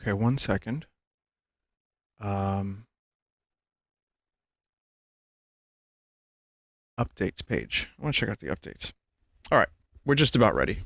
Okay, 1 second. Updates page. I want to check out the updates. All right, we're just about ready.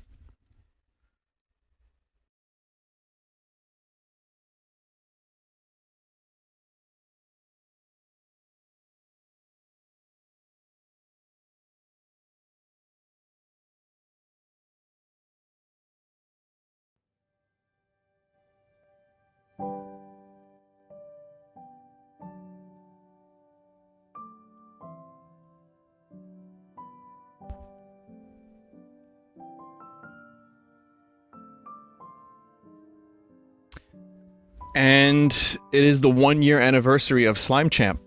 And it is the 1 year anniversary of Slime Champ.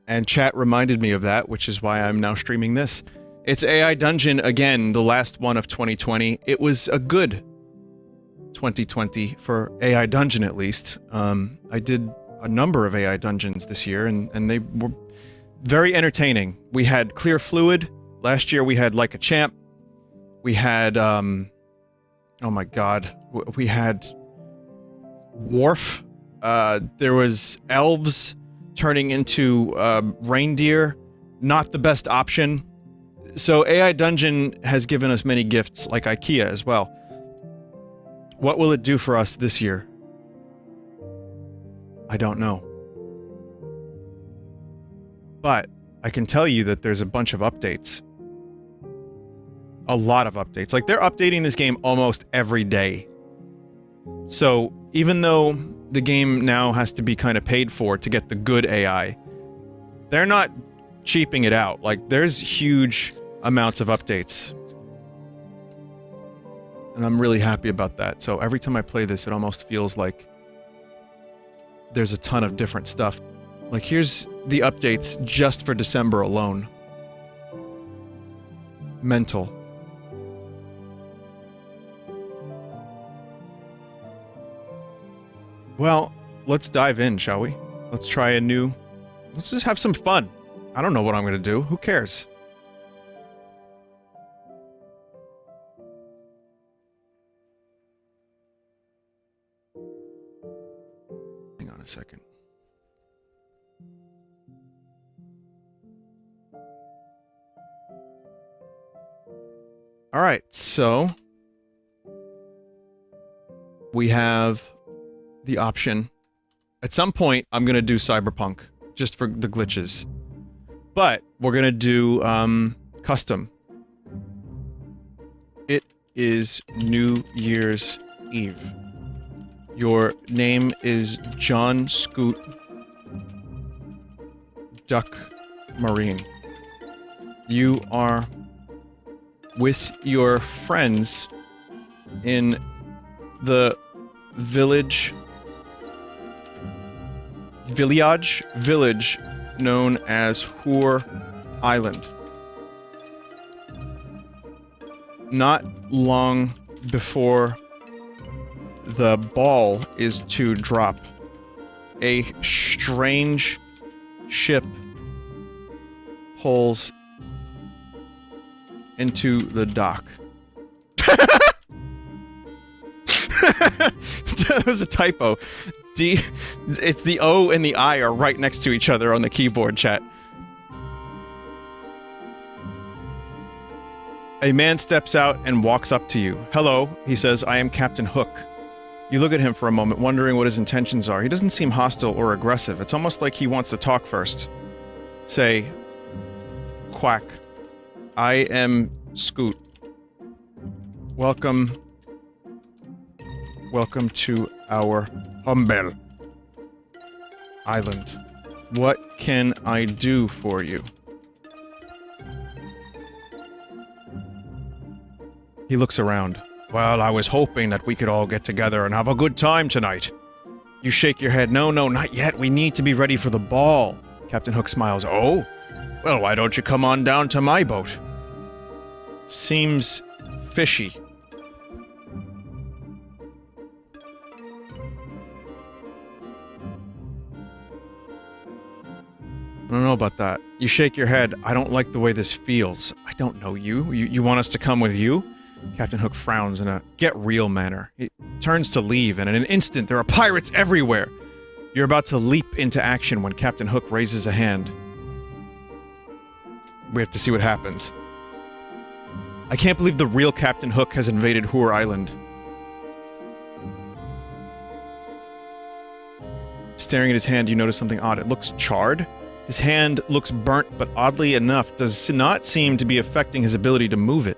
And chat reminded me of that, which is why I'm now streaming this. It's AI Dungeon again, the last one of 2020. It was a good 2020 for AI Dungeon, at least. I did a number of AI Dungeons this year, and they were very entertaining. We had Clear Fluid. Last year we had Like a Champ. We had, oh my god, we had Wharf. There was elves turning into reindeer. Not the best option. So AI Dungeon has given us many gifts, like IKEA as well. What will it do for us this year? I don't know. But I can tell you that there's a bunch of updates. A lot of updates. Like, they're updating this game almost every day. So, even though the game now has to be kind of paid for to get the good AI, they're not cheaping it out. Like, there's huge amounts of updates. And I'm really happy about that. So every time I play this, it almost feels like there's a ton of different stuff. Like, here's the updates just for December alone. Mental. Well, let's dive in, shall we? Let's try a new... Let's just have some fun. I don't know what I'm gonna do. Who cares? Hang on a second. Alright, so... we have the option. At some point, I'm gonna do Cyberpunk, just for the glitches. But, we're gonna do, custom. It is New Year's Eve. Your name is John Scoot Duck Marine. You are with your friends in the village known as Hoor Island. Not long before the ball is to drop, a strange ship pulls into the dock. That was a typo. It's the O and the I are right next to each other on the keyboard, chat. A man steps out and walks up to you. Hello, he says, I am Captain Hook. You look at him for a moment, wondering what his intentions are. He doesn't seem hostile or aggressive. It's almost like he wants to talk first. Say, Quack. I am Scoot. Welcome to our humble island. What can I do for you? He looks around. Well, I was hoping that we could all get together and have a good time tonight. You shake your head. No, not yet. We need to be ready for the ball. Captain Hook smiles. Oh? Well, why don't you come on down to my boat? Seems fishy. I don't know about that. You shake your head. I don't like the way this feels. I don't know you. You want us to come with you? Captain Hook frowns in a get-real manner. He turns to leave, and in an instant, there are pirates everywhere! You're about to leap into action when Captain Hook raises a hand. We have to see what happens. I can't believe the real Captain Hook has invaded Hoor Island. Staring at his hand, you notice something odd. It looks charred. His hand looks burnt, but oddly enough, does not seem to be affecting his ability to move it.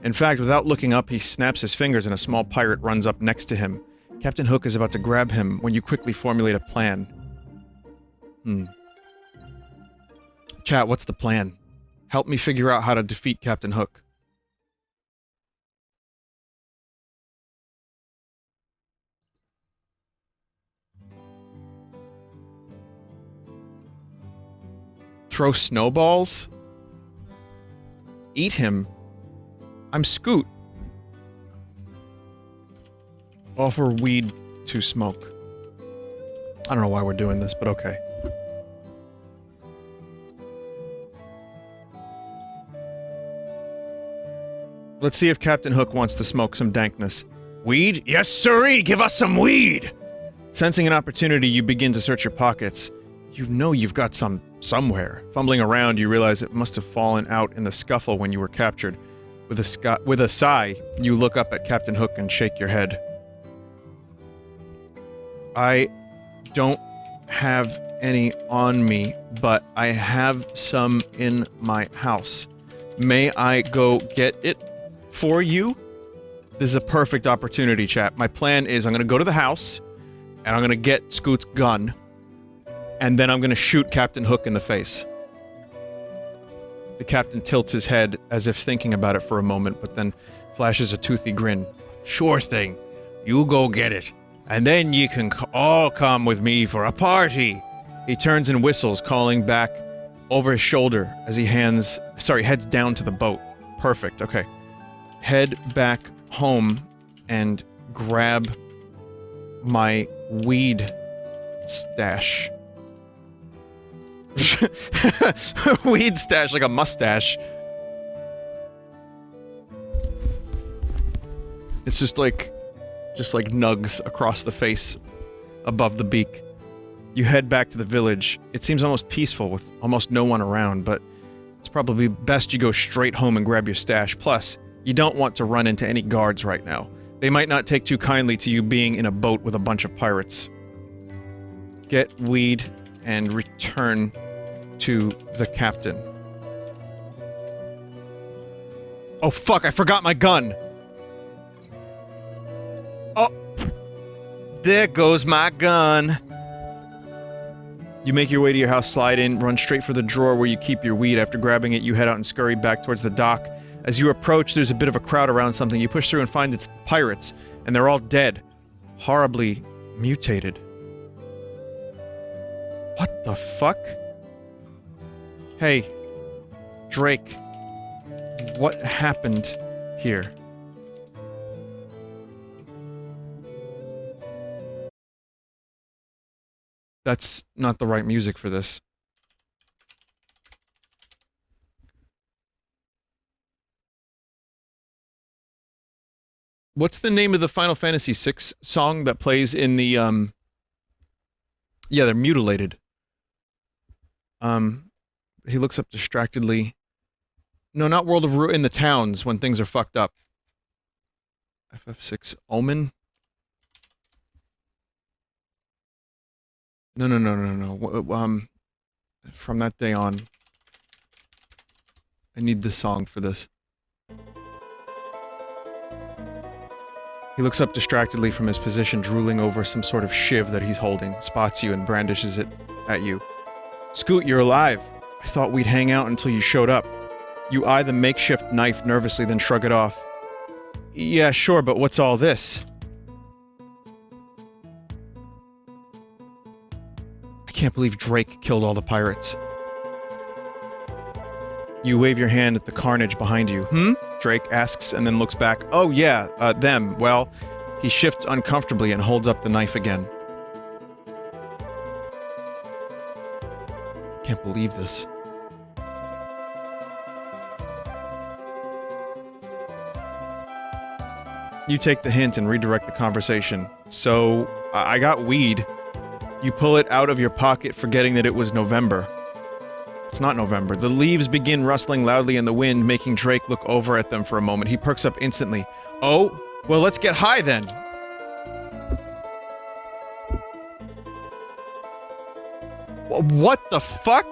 In fact, without looking up, he snaps his fingers and a small pirate runs up next to him. Captain Hook is about to grab him when you quickly formulate a plan. Chat, what's the plan? Help me figure out how to defeat Captain Hook. Throw snowballs? Eat him? I'm Scoot. Offer weed to smoke. I don't know why we're doing this, but okay. Let's see if Captain Hook wants to smoke some dankness. Weed? Yes, sirree! Give us some weed! Sensing an opportunity, you begin to search your pockets. You know you've got some somewhere. Fumbling around, you realize it must have fallen out in the scuffle when you were captured. With a sigh, you look up at Captain Hook and shake your head. I don't have any on me, but I have some in my house. May I go get it for you? This is a perfect opportunity, chat. My plan is I'm gonna go to the house, and I'm gonna get Scoot's gun, and then I'm gonna shoot Captain Hook in the face. The captain tilts his head as if thinking about it for a moment, but then flashes a toothy grin. Sure thing. You go get it. And then you can all come with me for a party. He turns and whistles, calling back over his shoulder as he heads down to the boat. Perfect, okay. Head back home and grab my weed stash. Weed stash, like a mustache. It's just like nugs across the face, above the beak. You head back to the village. It seems almost peaceful with almost no one around, but it's probably best you go straight home and grab your stash. Plus, you don't want to run into any guards right now. They might not take too kindly to you being in a boat with a bunch of pirates. Get weed and return to the captain. Oh fuck, I forgot my gun! Oh! There goes my gun! You make your way to your house, slide in, run straight for the drawer where you keep your weed. After grabbing it, you head out and scurry back towards the dock. As you approach, there's a bit of a crowd around something. You push through and find it's pirates, and they're all dead. Horribly mutated. What the fuck? Hey, Drake, what happened here? That's not the right music for this. What's the name of the Final Fantasy VI song that plays in the, yeah, they're mutilated. He looks up distractedly. No, not World of Ruin, in the towns when things are fucked up. FF6 Omen? No. From that day on. I need the song for this. He looks up distractedly from his position, drooling over some sort of shiv that he's holding, spots you and brandishes it at you. Scoot, you're alive. I thought we'd hang out until you showed up. You eye the makeshift knife nervously, then shrug it off. Yeah, sure, but what's all this? I can't believe Drake killed all the pirates. You wave your hand at the carnage behind you. Drake asks and then looks back. Oh yeah, them. Well, he shifts uncomfortably and holds up the knife again. Can't believe this. You take the hint and redirect the conversation. So, I got weed. You pull it out of your pocket, forgetting that it was November. It's not November. The leaves begin rustling loudly in the wind, making Drake look over at them for a moment. He perks up instantly. Oh? Well, let's get high then! What the fuck?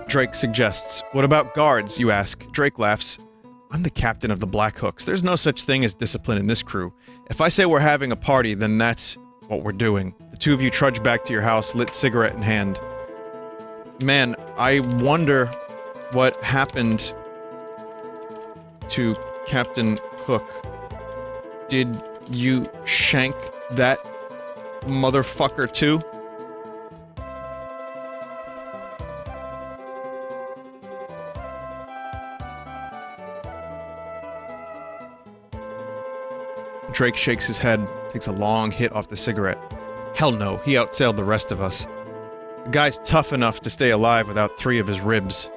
Drake suggests. What about guards, you ask. Drake laughs. I'm the captain of the Black Hooks. There's no such thing as discipline in this crew. If I say we're having a party, then that's what we're doing. The two of you trudge back to your house, lit cigarette in hand. Man, I wonder what happened to Captain Hook. Did you shank that motherfucker too? Drake shakes his head, takes a long hit off the cigarette. Hell no, he outsailed the rest of us. The guy's tough enough to stay alive without 3 of his ribs.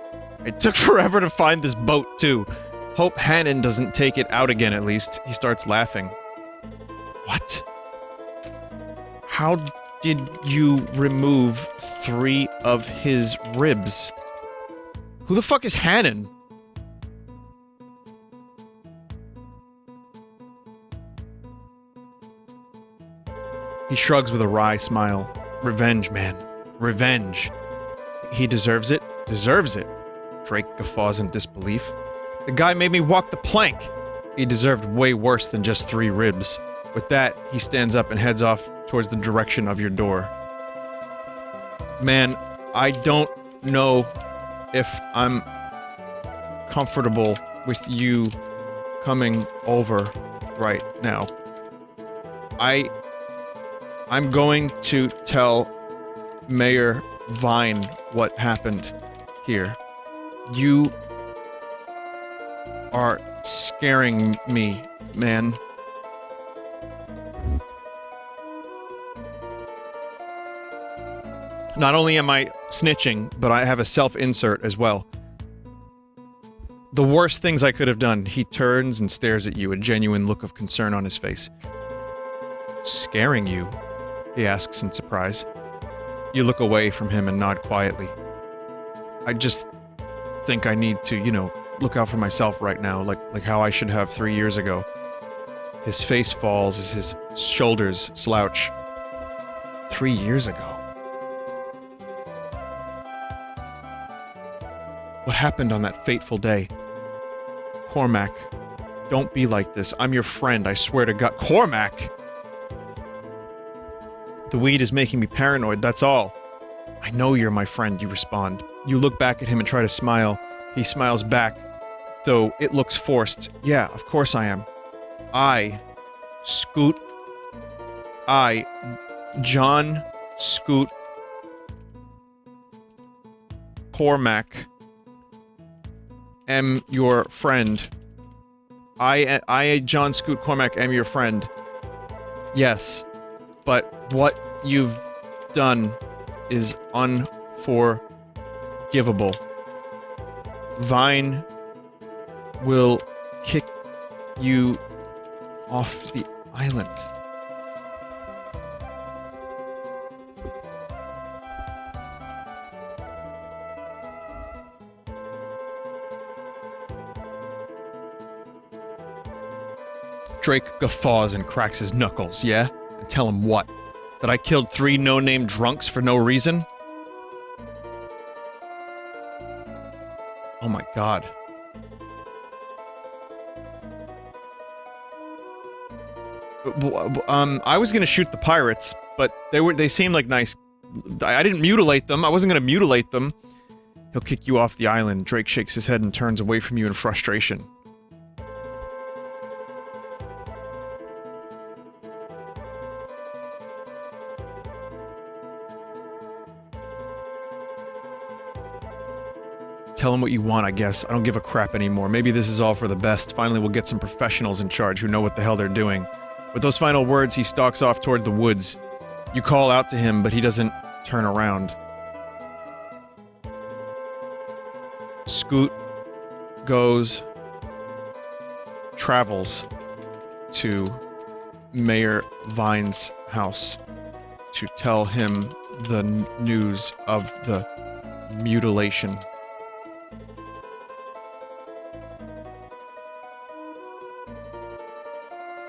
It took forever to find this boat, too. Hope Hannon doesn't take it out again, at least. He starts laughing. What? How did you remove 3 of his ribs? Who the fuck is Hannon? He shrugs with a wry smile. Revenge, man. Revenge. He deserves it? Deserves it. Drake guffaws in disbelief. The guy made me walk the plank. He deserved way worse than just 3 ribs. With that, he stands up and heads off towards the direction of your door. Man, I don't know if I'm comfortable with you coming over right now. I'm going to tell Mayor Vine what happened here. You are scaring me, man. Not only am I snitching, but I have a self-insert as well. The worst things I could have done. He turns and stares at you, a genuine look of concern on his face. Scaring you? He asks in surprise. You look away from him and nod quietly. I just think I need to, you know, look out for myself right now, like how I should have 3 years ago. His face falls as his shoulders slouch. 3 years ago? What happened on that fateful day? Cormac, don't be like this. I'm your friend, I swear to God. Cormac! The weed is making me paranoid, that's all. I know you're my friend, you respond. You look back at him and try to smile. He smiles back, though it looks forced. Yeah, of course I am. John Scoot Cormac, am your friend. I, John Scoot Cormac, am your friend. Yes, but what you've done is unforgivable. Vine will kick you off the island. Drake guffaws and cracks his knuckles, yeah? And tell him what? That I killed 3 no-name drunks for no reason? Oh my god. I was gonna shoot the pirates, but they seemed like nice. I didn't mutilate them. I wasn't gonna mutilate them. He'll kick you off the island. Drake shakes his head and turns away from you in frustration. Tell him what you want, I guess. I don't give a crap anymore. Maybe this is all for the best. Finally, we'll get some professionals in charge who know what the hell they're doing. With those final words, he stalks off toward the woods. You call out to him, but he doesn't turn around. Scoot goes travels to Mayor Vine's house to tell him the news of the mutilation.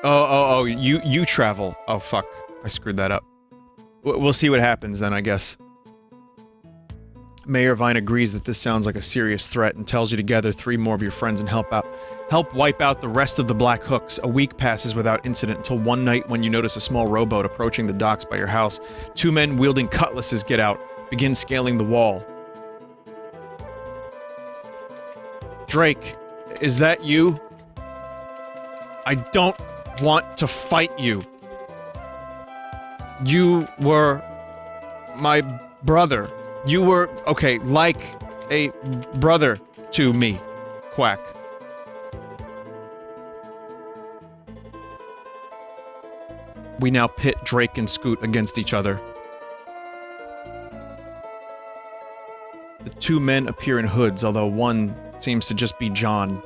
Oh, you travel. Oh, fuck. I screwed that up. We'll see what happens then, I guess. Mayor Vine agrees that this sounds like a serious threat and tells you to gather 3 more of your friends and help wipe out the rest of the Black Hooks. A week passes without incident until one night when you notice a small rowboat approaching the docks by your house. 2 men wielding cutlasses get out, begin scaling the wall. Drake, is that you? I don't want to fight you. You were my brother. You were, okay, like a brother to me. Quack. We now pit Drake and Scoot against each other. The 2 men appear in hoods, although one seems to just be John.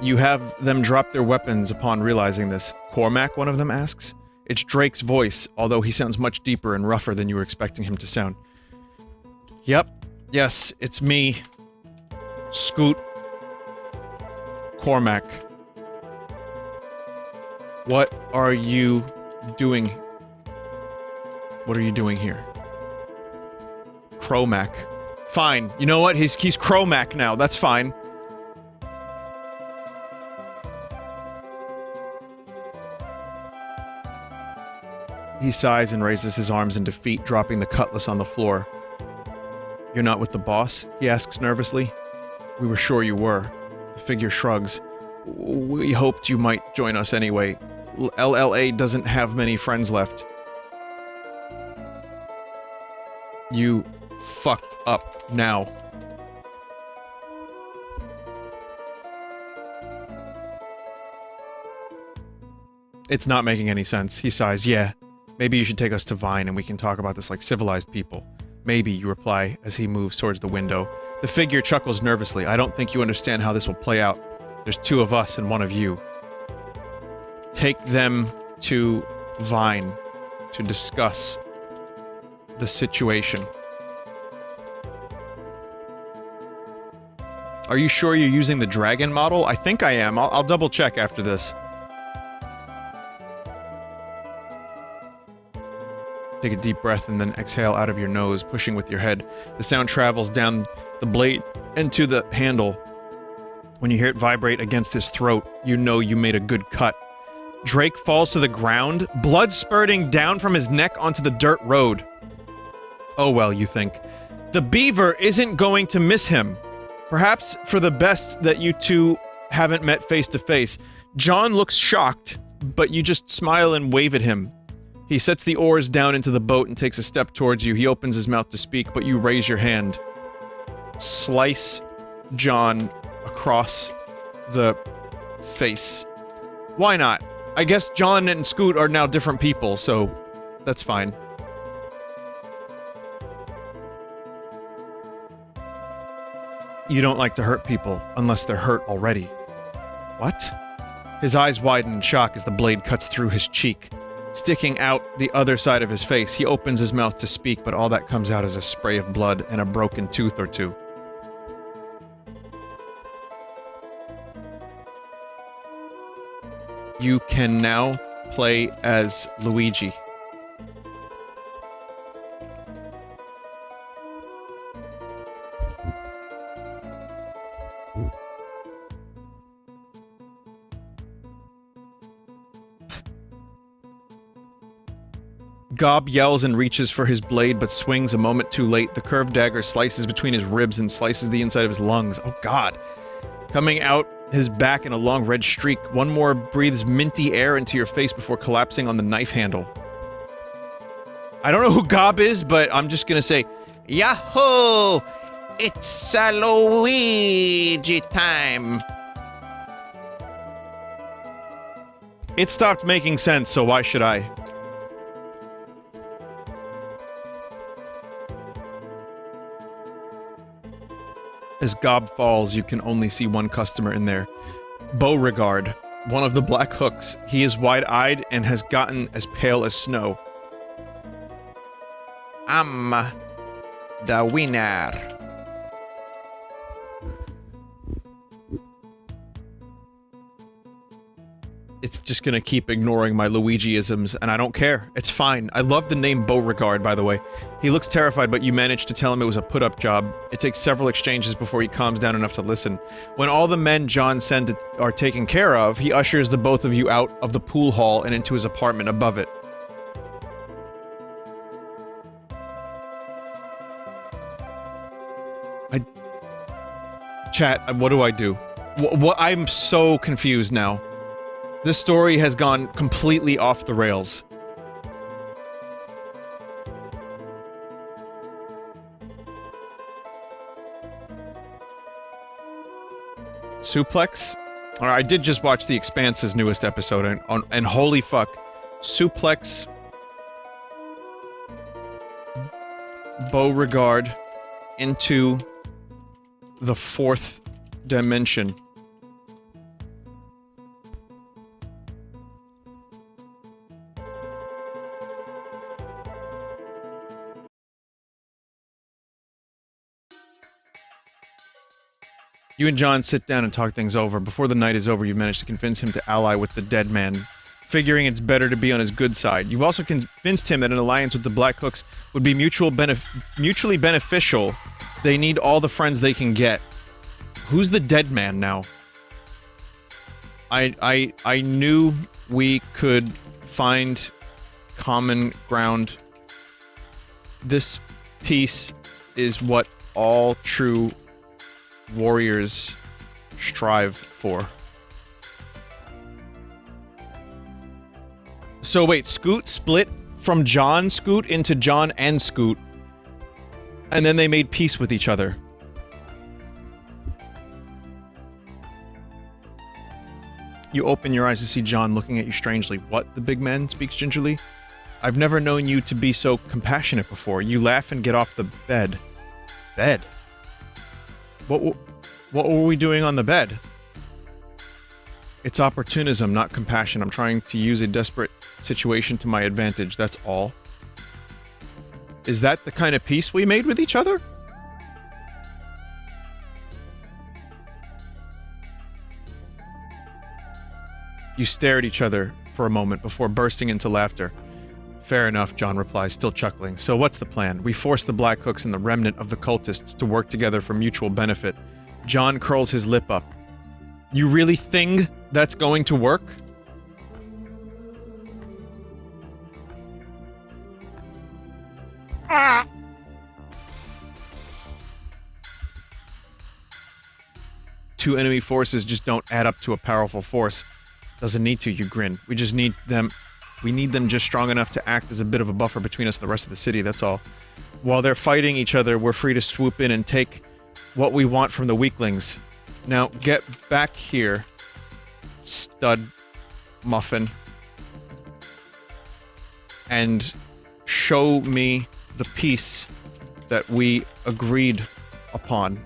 You have them drop their weapons upon realizing this. Cormac, one of them asks. It's Drake's voice, although he sounds much deeper and rougher than you were expecting him to sound. Yep. Yes, it's me. Scoot. Cormac. What are you doing? What are you doing here? Cromac. Fine. You know what? He's Cromac now. That's fine. He sighs and raises his arms in defeat, dropping the cutlass on the floor. You're not with the boss? He asks nervously. We were sure you were. The figure shrugs. We hoped you might join us anyway. LLA doesn't have many friends left. You fucked up now. It's not making any sense. He sighs. Yeah, maybe you should take us to Vine and we can talk about this like civilized people. Maybe, you reply as he moves towards the window. The figure chuckles nervously. I don't think you understand how this will play out. There's 2 of us and 1 of you. Take them to Vine to discuss the situation. Are you sure you're using the dragon model? I think I am. I'll double check after this. Take a deep breath and then exhale out of your nose, pushing with your head. The sound travels down the blade and to the handle. When you hear it vibrate against his throat, you know you made a good cut. Drake falls to the ground, blood spurting down from his neck onto the dirt road. Oh well, you think. The beaver isn't going to miss him. Perhaps for the best that you two haven't met face to face. John looks shocked, but you just smile and wave at him. He sets the oars down into the boat and takes a step towards you. He opens his mouth to speak, but you raise your hand. Slice John across the face. Why not? I guess John and Scoot are now different people, so that's fine. You don't like to hurt people unless they're hurt already. What? His eyes widen in shock as the blade cuts through his cheek. Sticking out the other side of his face, he opens his mouth to speak, but all that comes out is a spray of blood and a broken tooth or 2. You can now play as Luigi. Gob yells and reaches for his blade, but swings a moment too late. The curved dagger slices between his ribs and slices the inside of his lungs. Oh god. Coming out his back in a long red streak, one more breathes minty air into your face before collapsing on the knife handle. I don't know who Gob is, but I'm just gonna say, Yahoo! It's a Luigi time! It stopped making sense, so why should I? As Gob falls, you can only see one customer in there. Beauregard, one of the Black Hooks. He is wide-eyed and has gotten as pale as snow. I'm the winner. It's just gonna keep ignoring my Luigi-isms, and I don't care. It's fine. I love the name Beauregard, by the way. He looks terrified, but you managed to tell him it was a put-up job. It takes several exchanges before he calms down enough to listen. When all the men John sent are taken care of, he ushers the both of you out of the pool hall and into his apartment above it. Chat, what do I do? I'm so confused now. This story has gone completely off the rails. Suplex? Alright, I did just watch The Expanse's newest episode, and holy fuck. Suplex... Beauregard into the 4th dimension. You and John sit down and talk things over. Before the night is over, you've managed to convince him to ally with the dead man, figuring it's better to be on his good side. You've also convinced him that an alliance with the Black Hooks would be mutually beneficial. They need all the friends they can get. Who's the dead man now? I knew we could find common ground. This peace is what all true warriors strive for. So wait, Scoot split from John Scoot into John and Scoot, and then they made peace with each other. You open your eyes to see John looking at you strangely. What? The big man speaks gingerly. I've never known you to be so compassionate before. You laugh and get off the bed. Bed? What were we doing on the bed? It's opportunism, not compassion. I'm trying to use a desperate situation to my advantage, that's all. Is that the kind of peace we made with each other? You stare at each other for a moment before bursting into laughter. Fair enough, John replies, still chuckling. So what's the plan? We force the Black Hooks and the remnant of the cultists to work together for mutual benefit. John curls his lip up. You really think that's going to work? Ah! Two enemy forces just don't add up to a powerful force. Doesn't need to, you grin. We just need them... We need them just strong enough to act as a bit of a buffer between us and the rest of the city, that's all. While they're fighting each other, we're free to swoop in and take what we want from the weaklings. Now, get back here, stud muffin, and show me the peace that we agreed upon.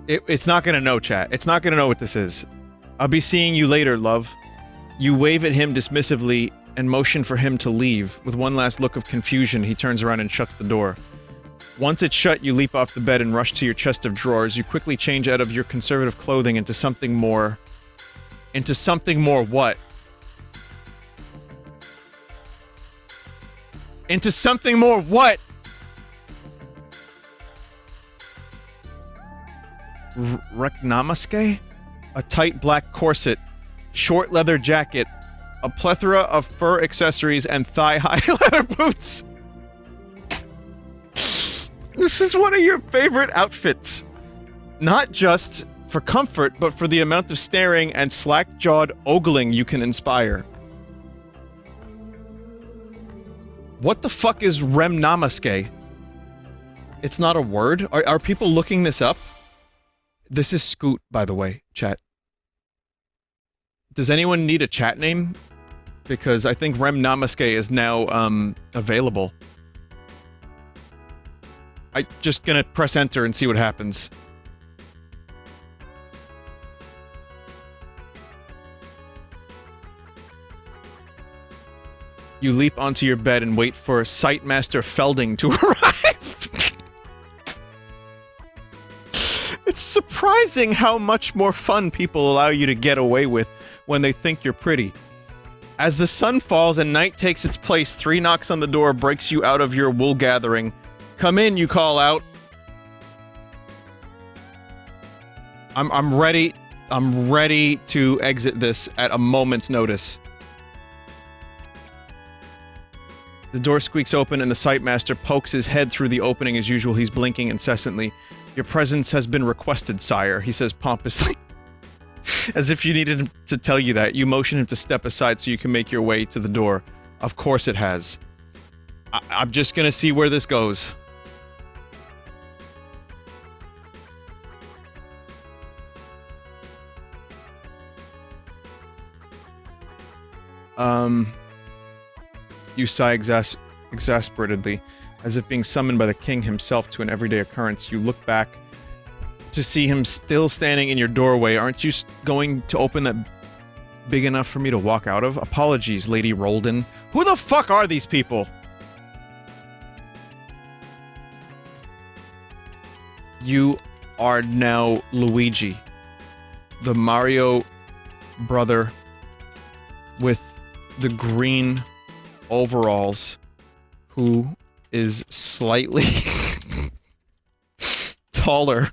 It's not gonna know, chat. It's not gonna know what this is. I'll be seeing you later, love. You wave at him dismissively and motion for him to leave. With one last look of confusion, he turns around and shuts the door. Once it's shut, you leap off the bed and rush to your chest of drawers. You quickly change out of your conservative clothing into something more... Into something more what? Into something more what? Reknamaske? A tight black corset, short leather jacket, a plethora of fur accessories, and thigh-high leather boots. This is one of your favorite outfits. Not just for comfort, but for the amount of staring and slack-jawed ogling you can inspire. What the fuck is Remnamaske? It's not a word? Are people looking this up? This is Scoot, by the way, chat. Does anyone need a chat name? Because I think Remnamaske is now, available. I just gonna press enter and see what happens. You leap onto your bed and wait for Sightmaster Felding to arrive. It's surprising how much more fun people allow you to get away with when they think you're pretty. As the sun falls and night takes its place, 3 knocks on the door breaks you out of your wool gathering. Come in, you call out. I'm ready. I'm ready to exit this at a moment's notice. The door squeaks open and the Sightmaster pokes his head through the opening as usual. He's blinking incessantly. Your presence has been requested, sire, he says pompously. As if you needed him to tell you that. You motion him to step aside so you can make your way to the door. Of course it has. I'm just gonna see where this goes. You sigh exasperatedly, as if being summoned by the king himself to an everyday occurrence. You look back to see him still standing in your doorway. Aren't you going to open that big enough for me to walk out of? Apologies, Lady Roldan. Who the fuck are these people? You are now Luigi, the Mario brother with the green overalls, who is slightly taller.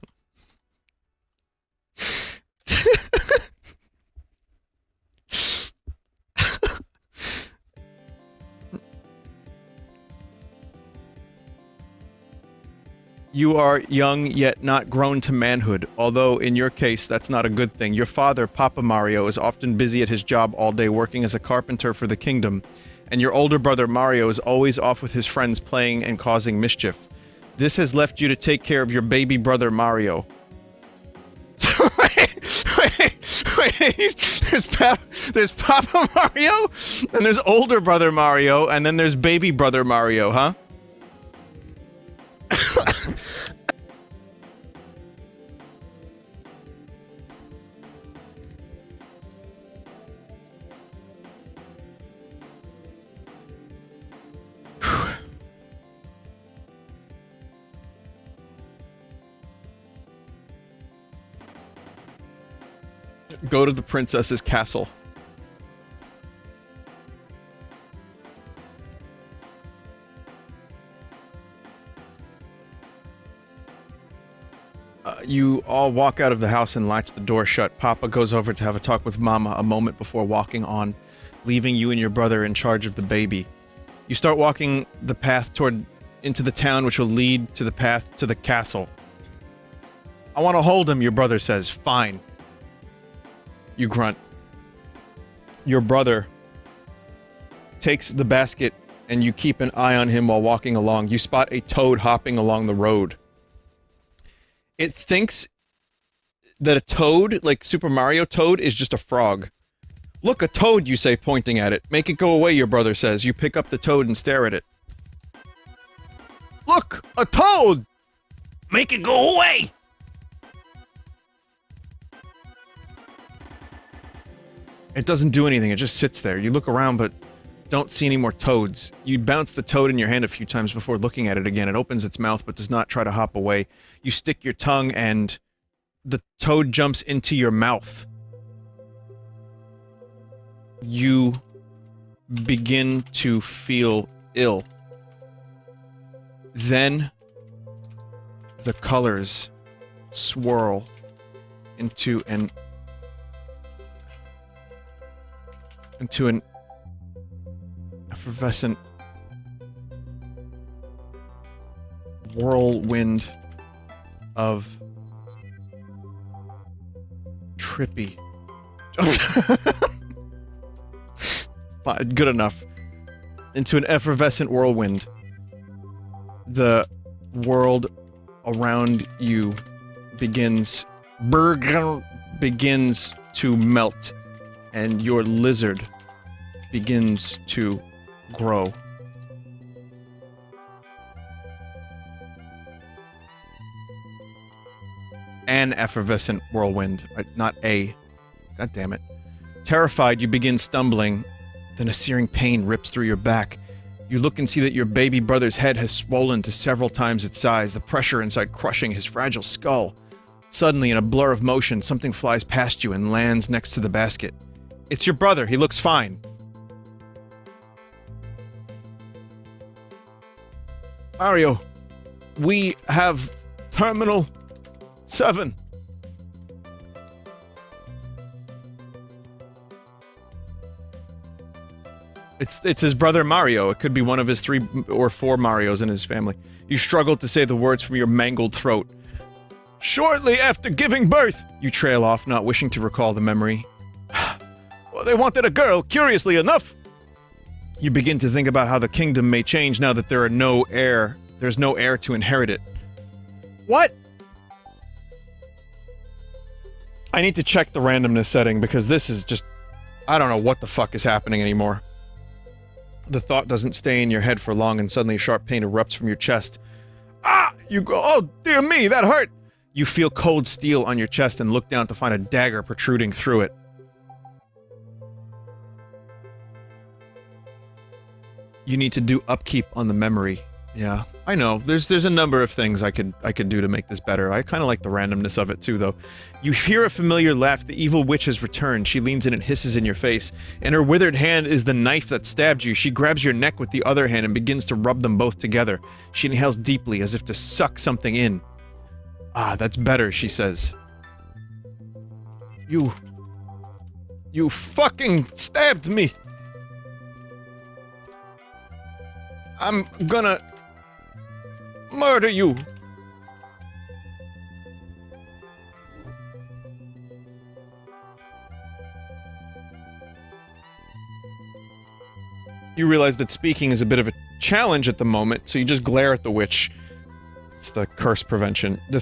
You are young, yet not grown to manhood, although in your case that's not a good thing. Your father, Papa Mario, is often busy at his job all day working as a carpenter for the kingdom, and your older brother Mario is always off with his friends playing and causing mischief. This has left you to take care of your baby brother Mario. wait, there's Papa Mario, and there's older brother Mario, and then there's baby brother Mario, huh? Go to the princess's castle. You all walk out of the house and latch the door shut. Papa goes over to have a talk with Mama a moment before walking on, leaving you and your brother in charge of the baby. You start walking the path into the town, which will lead to the path to the castle. I want to hold him, your brother says. Fine. You grunt. Your brother takes the basket and you keep an eye on him while walking along. You spot a toad hopping along the road. It thinks that a toad, like Super Mario Toad, is just a frog. Look, a toad, you say, pointing at it. Make it go away, your brother says. You pick up the toad and stare at it. Look, a toad! Make it go away! It doesn't do anything, it just sits there. You look around, but don't see any more toads. You bounce the toad in your hand a few times before looking at it again. It opens its mouth, but does not try to hop away. You stick your tongue, and the toad jumps into your mouth. You begin to feel ill. Then, the colors swirl into an effervescent whirlwind of trippy. Good enough. Into an effervescent whirlwind. The world around you begins to melt, and your lizard begins to grow. an effervescent whirlwind, not a. God damn it. Terrified, you begin stumbling. Then a searing pain rips through your back. You look and see that your baby brother's head has swollen to several times its size, the pressure inside crushing his fragile skull. Suddenly, in a blur of motion, something flies past you and lands next to the basket. It's your brother. He looks fine. Mario, we have Terminal 7. It's his brother Mario. It could be one of his 3 or 4 Marios in his family. You struggle to say the words from your mangled throat. Shortly after giving birth, you trail off, not wishing to recall the memory. Well, they wanted a girl, curiously enough. You begin to think about how the kingdom may change now that there's no heir to inherit it. What? I need to check the randomness setting because this is just... I don't know what the fuck is happening anymore. The thought doesn't stay in your head for long and suddenly a sharp pain erupts from your chest. Ah! You go, oh dear me, that hurt! You feel cold steel on your chest and look down to find a dagger protruding through it. You need to do upkeep on the memory. Yeah, I know. There's a number of things I could do to make this better. I kind of like the randomness of it too, though. You hear a familiar laugh. The evil witch has returned. She leans in and hisses in your face. In her withered hand is the knife that stabbed you. She grabs your neck with the other hand and begins to rub them both together. She inhales deeply, as if to suck something in. Ah, that's better, she says. You fucking stabbed me! I'm gonna... murder you! You realize that speaking is a bit of a challenge at the moment, so you just glare at the witch. It's the curse prevention. Your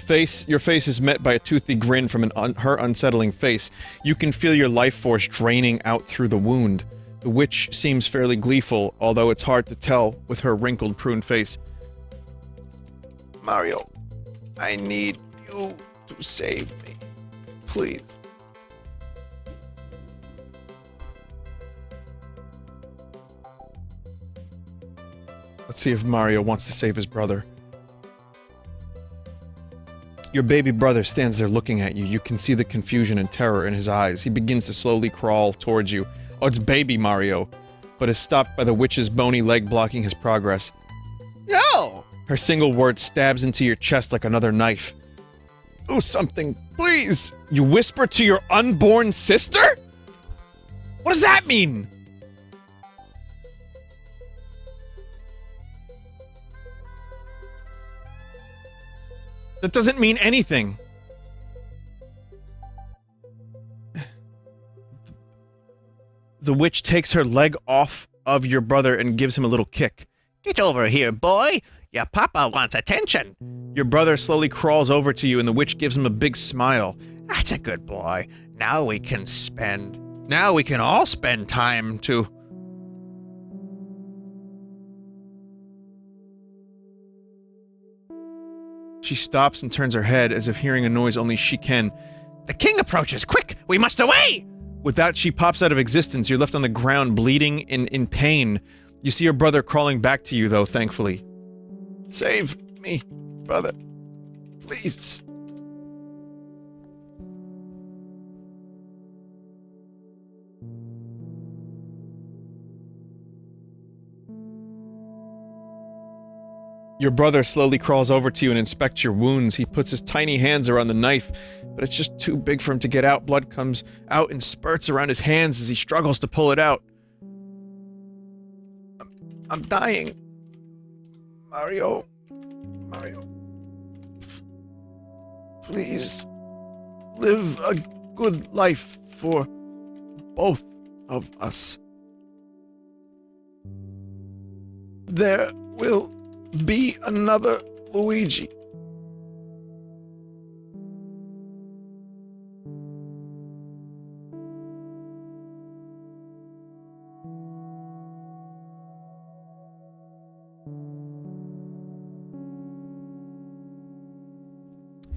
face is met by a toothy grin from her unsettling face. You can feel your life force draining out through the wound. The witch seems fairly gleeful, although it's hard to tell with her wrinkled prune face. Mario, I need you to save me. Please. Let's see if Mario wants to save his brother. Your baby brother stands there looking at you. You can see the confusion and terror in his eyes. He begins to slowly crawl towards you. Oh, it's baby Mario, but is stopped by the witch's bony leg blocking his progress. No! Her single word stabs into your chest like another knife. Do something, please! You whisper to your unborn sister? What does that mean? That doesn't mean anything. The witch takes her leg off of your brother and gives him a little kick. Get over here, boy! Your papa wants attention! Your brother slowly crawls over to you and the witch gives him a big smile. That's a good boy. Now we can all spend time to... She stops and turns her head as if hearing a noise only she can. The king approaches! Quick! We must away! With that, she pops out of existence. You're left on the ground, bleeding in pain. You see your brother crawling back to you, though, thankfully. Save me, brother. Please. Your brother slowly crawls over to you and inspects your wounds. He puts his tiny hands around the knife, but it's just too big for him to get out. Blood comes out in spurts around his hands as he struggles to pull it out. I'm dying. Mario. Please. Live a good life for both of us. There will be another Luigi.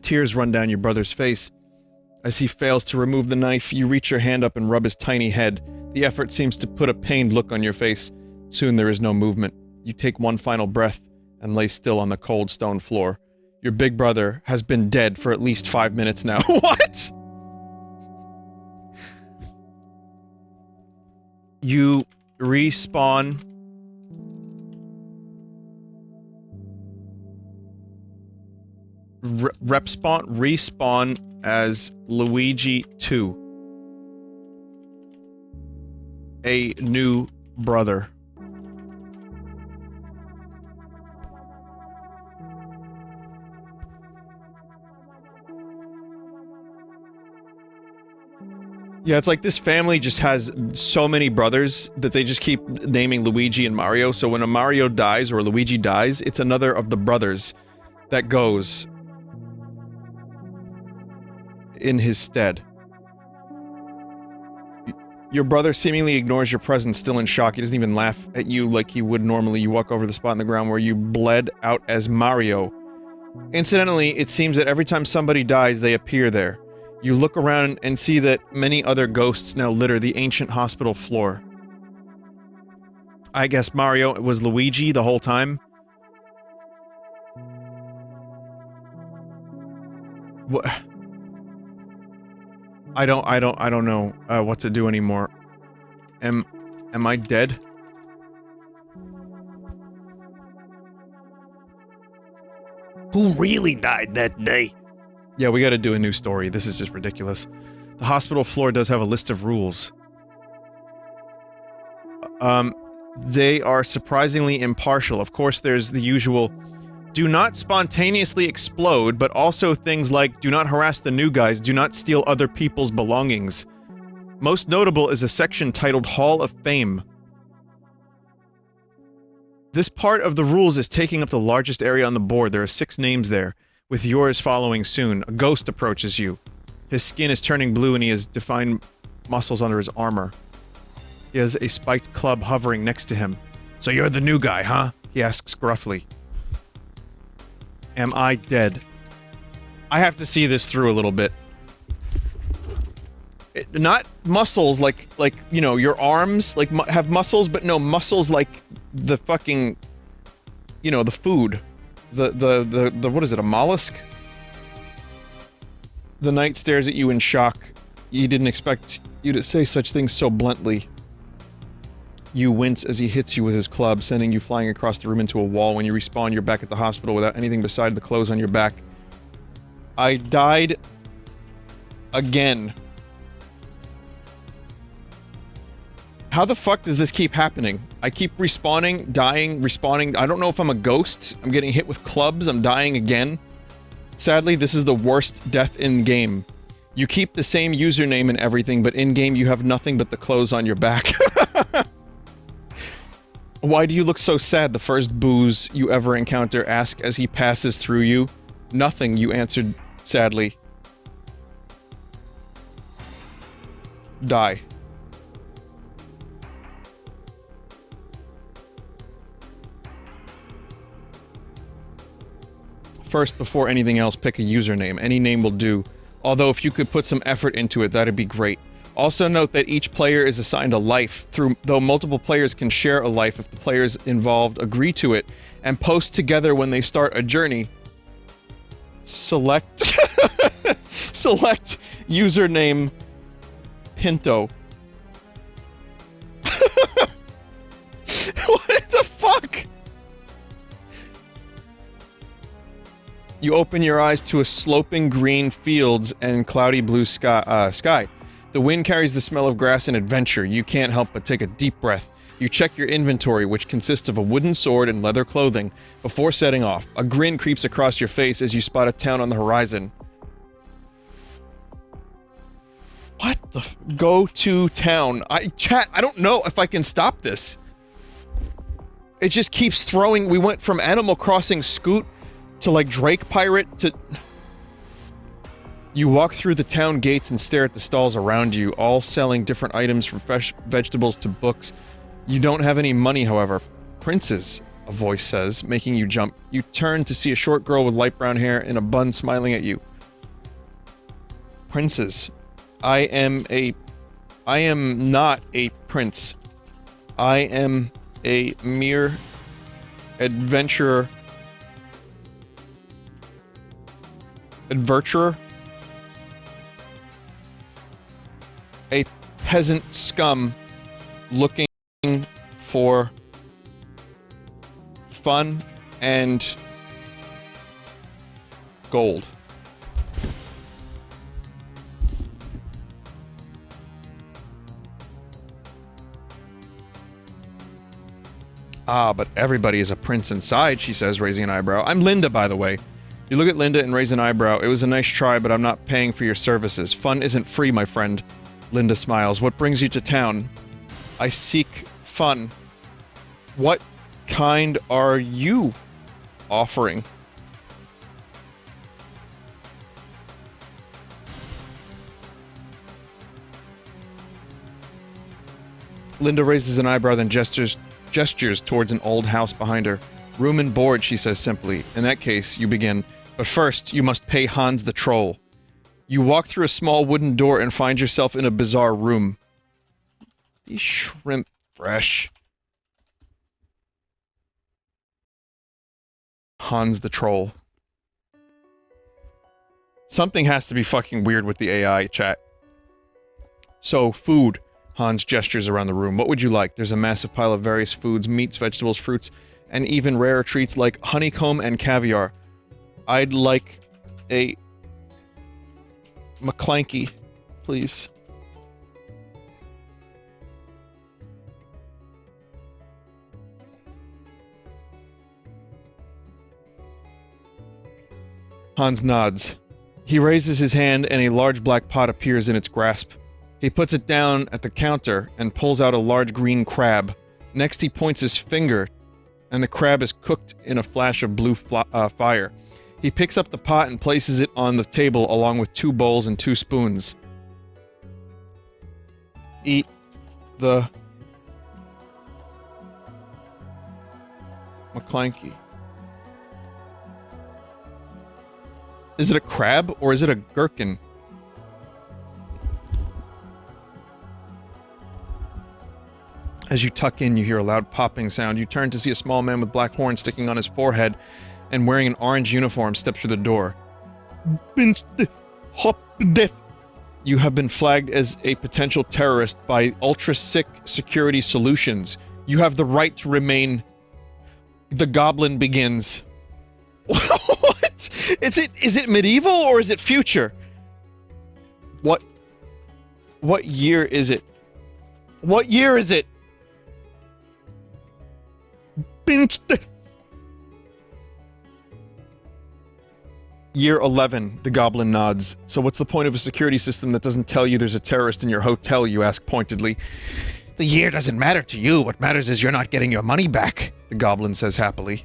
Tears run down your brother's face. As he fails to remove the knife, you reach your hand up and rub his tiny head. The effort seems to put a pained look on your face. Soon there is no movement. You take one final breath and lay still on the cold stone floor. Your big brother has been dead for at least 5 minutes now. What?! You respawn. Respawn as Luigi 2. A new brother. Yeah, it's like this family just has so many brothers that they just keep naming Luigi and Mario, so when a Mario dies or Luigi dies, it's another of the brothers that goes in his stead. Your brother seemingly ignores your presence, still in shock. He doesn't even laugh at you like he would normally. You walk over the spot in the ground where you bled out as Mario. Incidentally, it seems that every time somebody dies, they appear there. You look around and see that many other ghosts now litter the ancient hospital floor. I guess Mario was Luigi the whole time. What? I don't know what to do anymore. Am I dead? Who really died that day? Yeah, we gotta do a new story. This is just ridiculous. The hospital floor does have a list of rules. They are surprisingly impartial. Of course, there's the usual, do not spontaneously explode, but also things like, do not harass the new guys, do not steal other people's belongings. Most notable is a section titled Hall of Fame. This part of the rules is taking up the largest area on the board. There are 6 names there, with yours following soon. A ghost approaches you. His skin is turning blue and he has defined muscles under his armor. He has a spiked club hovering next to him. So you're the new guy, huh? He asks gruffly. Am I dead? I have to see this through a little bit. Not muscles like, you know, your arms, like, have muscles, but no, muscles like the fucking, you know, the food. The what is it, a mollusk? The knight stares at you in shock. He didn't expect you to say such things so bluntly. You wince as he hits you with his club, sending you flying across the room into a wall. When you respawn, you're back at the hospital without anything beside the clothes on your back. I died again. How the fuck does this keep happening? I keep respawning, dying, respawning. I don't know if I'm a ghost. I'm getting hit with clubs. I'm dying again. Sadly, this is the worst death in-game. You keep the same username and everything, but in-game you have nothing but the clothes on your back. Why do you look so sad? The first booze you ever encounter asks as he passes through you. Nothing, you answered sadly. Die. First, before anything else, pick a username. Any name will do. Although if you could put some effort into it, that'd be great. Also note that each player is assigned a life, though multiple players can share a life if the players involved agree to it, and post together when they start a journey. Select... Select username Pinto. What the fuck? You open your eyes to a sloping green fields and cloudy blue sky. The wind carries the smell of grass and adventure. You can't help but take a deep breath. You check your inventory, which consists of a wooden sword and leather clothing, before setting off. A grin creeps across your face as you spot a town on the horizon. What the f- Go to town. Chat, I don't know if I can stop this. It just keeps throwing- we went from Animal Crossing Scoot to like Drake Pirate to... You walk through the town gates and stare at the stalls around you, all selling different items from fresh vegetables to books. You don't have any money, however. Princes, a voice says, making you jump. You turn to see a short girl with light brown hair and a bun smiling at you. princes. I am not a prince. I am a mere adventurer. Adventurer? A peasant scum looking for fun and gold. Ah, but everybody is a prince inside, she says, raising an eyebrow. I'm Linda, by the way. You look at Linda and raise an eyebrow. It was a nice try, but I'm not paying for your services. Fun isn't free, my friend. Linda smiles. What brings you to town? I seek fun. What kind are you offering? Linda raises an eyebrow, then gestures towards an old house behind her. Room and board, she says simply. In that case, you begin. But first, you must pay Hans the Troll. You walk through a small wooden door and find yourself in a bizarre room. These shrimp fresh. Hans the Troll. Something has to be fucking weird with the AI, chat. So, food. Hans gestures around the room. What would you like? There's a massive pile of various foods, meats, vegetables, fruits, and even rarer treats like honeycomb and caviar. I'd like a McClanky, please. Hans nods. He raises his hand and a large black pot appears in its grasp. He puts it down at the counter and pulls out a large green crab. Next he points his finger, and the crab is cooked in a flash of blue fire. He picks up the pot and places it on the table along with 2 bowls and 2 spoons. Eat the McClanky. Is it a crab or is it a gherkin? As you tuck in, you hear a loud popping sound. You turn to see a small man with black horns sticking on his forehead and wearing an orange uniform step through the door. You have been flagged as a potential terrorist by Ultra-Sick Security Solutions. You have the right to remain... The goblin begins. What? Is it medieval or is it future? What year is it? What year is it? Year 11, the goblin nods. So what's the point of a security system that doesn't tell you there's a terrorist in your hotel, you ask pointedly. The year doesn't matter to you, what matters is you're not getting your money back, the goblin says happily.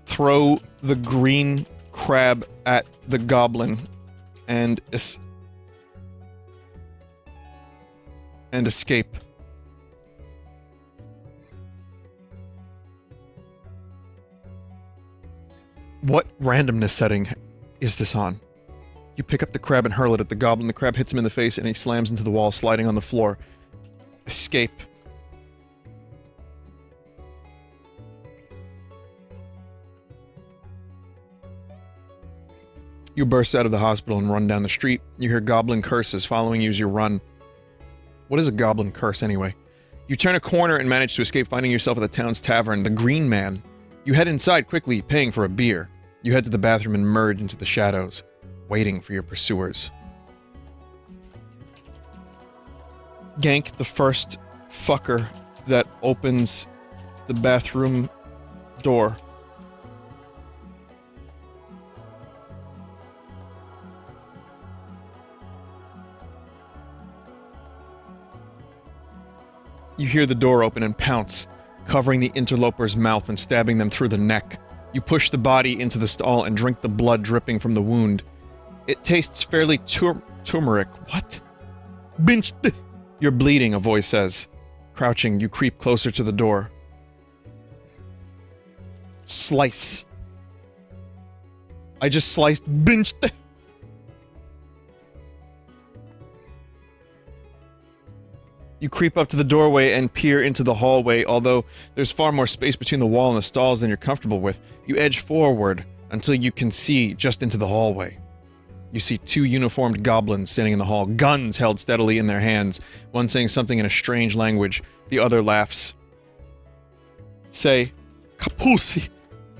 Throw the green crab at the goblin and escape. What randomness setting is this on? You pick up the crab and hurl it at the goblin. The crab hits him in the face and he slams into the wall, sliding on the floor. Escape. You burst out of the hospital and run down the street. You hear goblin curses following you as you run. What is a goblin curse, anyway? You turn a corner and manage to escape, finding yourself at the town's tavern, the Green Man. You head inside quickly, paying for a beer. You head to the bathroom and merge into the shadows, waiting for your pursuers. Gank the first fucker that opens the bathroom door. You hear the door open and pounce, covering the interloper's mouth and stabbing them through the neck. You push the body into the stall and drink the blood dripping from the wound. It tastes fairly turmeric. What? Binch! You're bleeding, a voice says. Crouching, you creep closer to the door. I just sliced binched. You creep up to the doorway and peer into the hallway, although there's far more space between the wall and the stalls than you're comfortable with. You edge forward until you can see just into the hallway. You see two uniformed goblins standing in the hall, guns held steadily in their hands, one saying something in a strange language, the other laughs. Say, Capussi.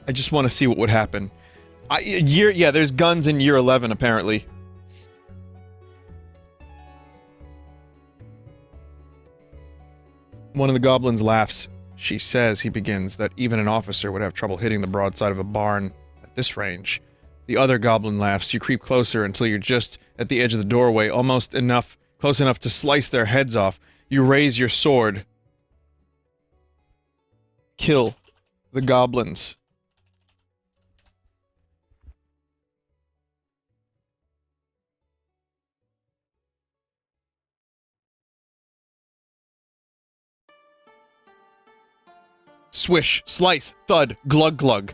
I just want to see what would happen. Yeah, there's guns in year 11, apparently. One of the goblins laughs. She says, he begins, that even an officer would have trouble hitting the broadside of a barn at this range. The other goblin laughs. You creep closer until you're just at the edge of the doorway, close enough to slice their heads off. You raise your sword. Kill the goblins. Swish, slice, thud, glug glug.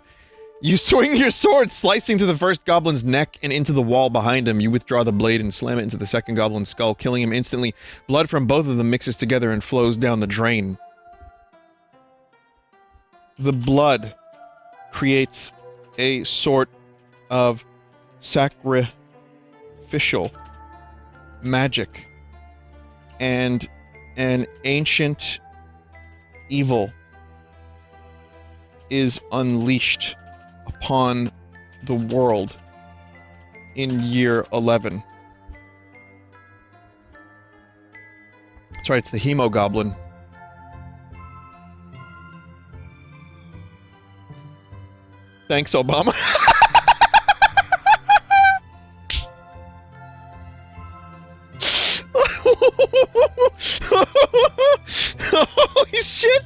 You swing your sword, slicing through the first goblin's neck and into the wall behind him. You withdraw the blade and slam it into the second goblin's skull, killing him instantly. Blood from both of them mixes together and flows down the drain. The blood creates a sort of sacrificial magic, and an ancient evil is unleashed upon the world in year 11. That's right, it's the Hemogoblin. Thanks, Obama. Holy shit!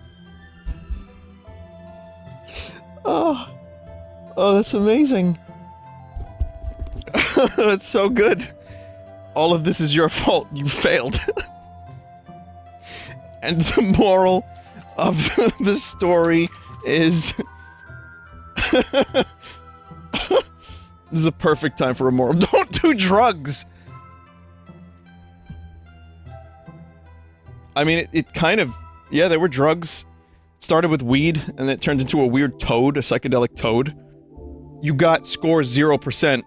Oh, that's amazing. That's so good. All of this is your fault. You failed. And the moral of the story is... This is a perfect time for a moral. Don't do drugs! I mean, it kind of... Yeah, there were drugs. It started with weed, and then it turned into a weird toad, a psychedelic toad. You got score 0%.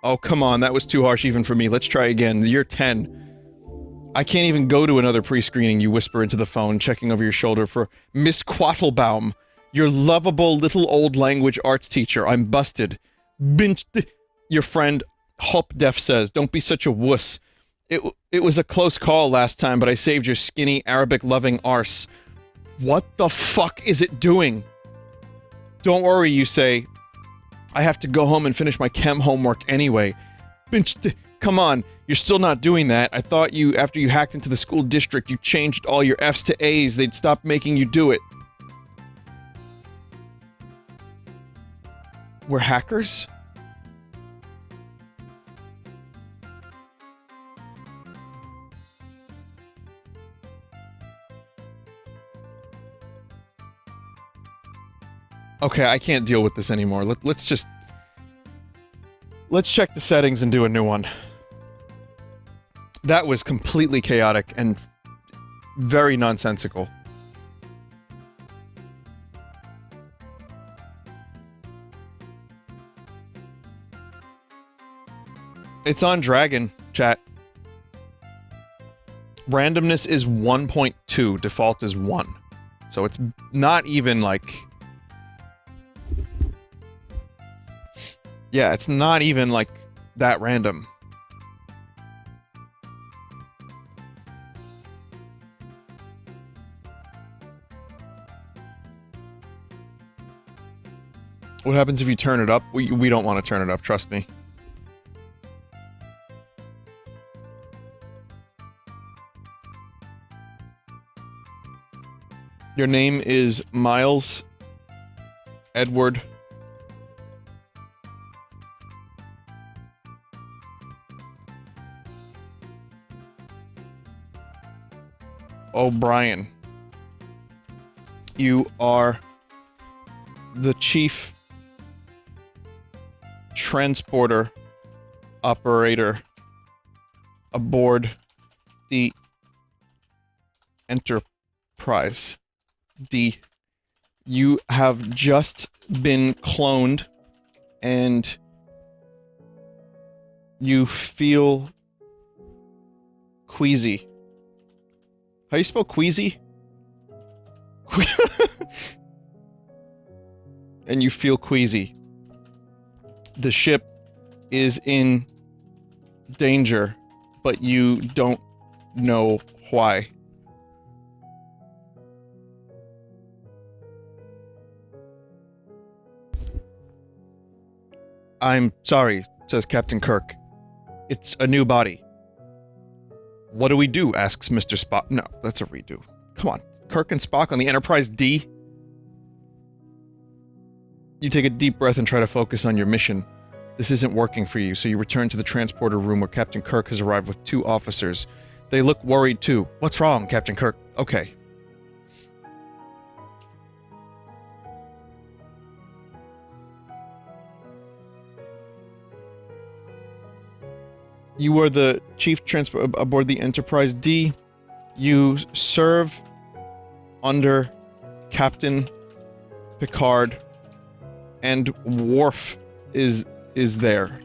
Oh, come on, that was too harsh even for me. Let's try again. Year 10. I can't even go to another pre-screening, you whisper into the phone, checking over your shoulder for Miss Quattlebaum, your lovable little old language arts teacher. I'm busted. Your friend Hopdef says, don't be such a wuss. It was a close call last time, but I saved your skinny, Arabic-loving arse. What the fuck is it doing? Don't worry, you say. I have to go home and finish my chem homework anyway. Come on, you're still not doing that. I thought after you hacked into the school district, you changed all your F's to A's, they'd stop making you do it. We're hackers? Okay, I can't deal with this anymore. Let's check the settings and do a new one. That was completely chaotic and very nonsensical. It's on Dragon, chat. Randomness is 1.2, default is 1. So it's not even like... Yeah, it's not even like that random. What happens if you turn it up? We don't want to turn it up, trust me. Your name is Miles Edward O'Brien. You are the chief transporter operator aboard the Enterprise D. You have just been cloned and you feel queasy. How do you spell queasy? And you feel queasy. The ship is in danger, but you don't know why. I'm sorry, says Captain Kirk. It's a new body. What do we do? Asks Mr. Spock. No, that's a redo. Come on, Kirk and Spock on the Enterprise D? You take a deep breath and try to focus on your mission. This isn't working for you, so you return to the transporter room where Captain Kirk has arrived with 2 officers. They look worried too. What's wrong, Captain Kirk? Okay. You are the chief transport aboard the Enterprise D. You serve under Captain Picard, and Worf is there.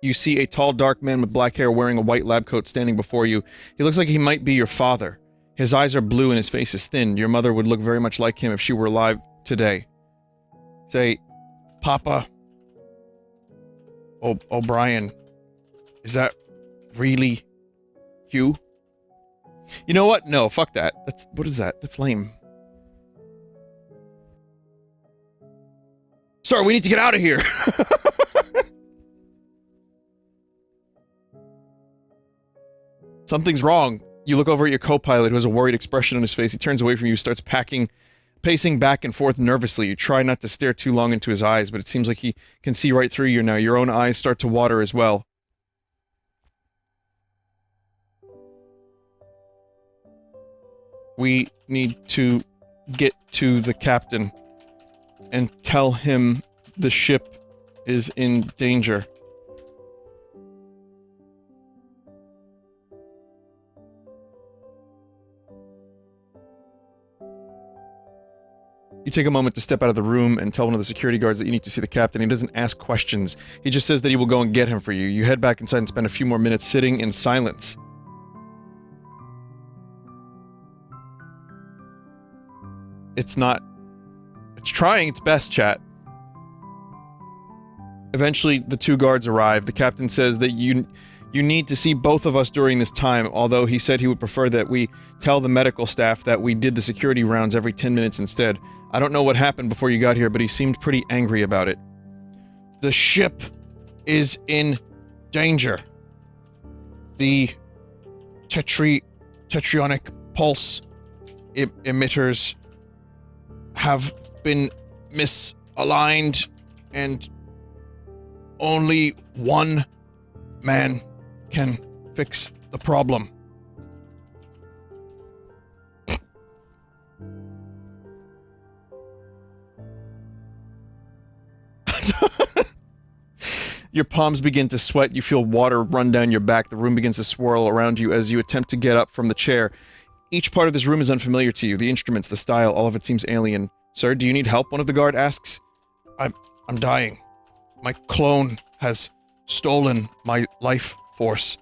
You see a tall, dark man with black hair wearing a white lab coat standing before you. He looks like he might be your father. His eyes are blue and his face is thin. Your mother would look very much like him if she were alive today. Say, Papa O'Brien, is that really you? You know what? No, fuck that. What is that? That's lame. Sir, we need to get out of here! Something's wrong. You look over at your co-pilot who has a worried expression on his face. He turns away from you, starts pacing back and forth nervously. You try not to stare too long into his eyes, but it seems like he can see right through you now. Your own eyes start to water as well. We need to get to the captain and tell him the ship is in danger. You take a moment to step out of the room and tell one of the security guards that you need to see the captain. He doesn't ask questions. He just says that he will go and get him for you. You head back inside and spend a few more minutes sitting in silence. It's trying its best, chat. Eventually, the 2 guards arrive. The captain says that you need to see both of us during this time, although he said he would prefer that we tell the medical staff that we did the security rounds every 10 minutes instead. I don't know what happened before you got here, but he seemed pretty angry about it. The ship is in danger. The tetrionic pulse emitters have been misaligned, and only one man can fix the problem. Your palms begin to sweat, you feel water run down your back, the room begins to swirl around you as you attempt to get up from the chair. Each part of this room is unfamiliar to you, the instruments, the style, all of it seems alien. Sir, do you need help? One of the guard asks. I'm dying. My clone has stolen my life force.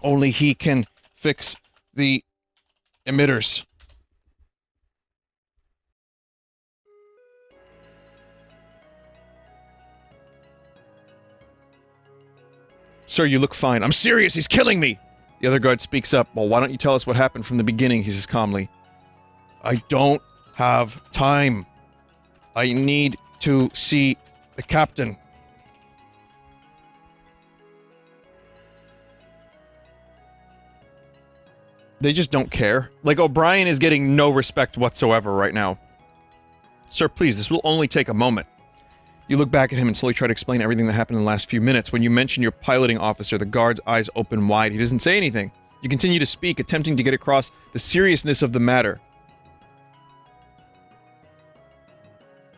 Only he can fix the emitters. Sir, you look fine. I'm serious, he's killing me! The other guard speaks up. Well, why don't you tell us what happened from the beginning, he says calmly. I don't have time. I need to see the captain. They just don't care. Like, O'Brien is getting no respect whatsoever right now. Sir, please, this will only take a moment. You look back at him and slowly try to explain everything that happened in the last few minutes. When you mention your piloting officer, the guard's eyes open wide. He doesn't say anything. You continue to speak, attempting to get across the seriousness of the matter.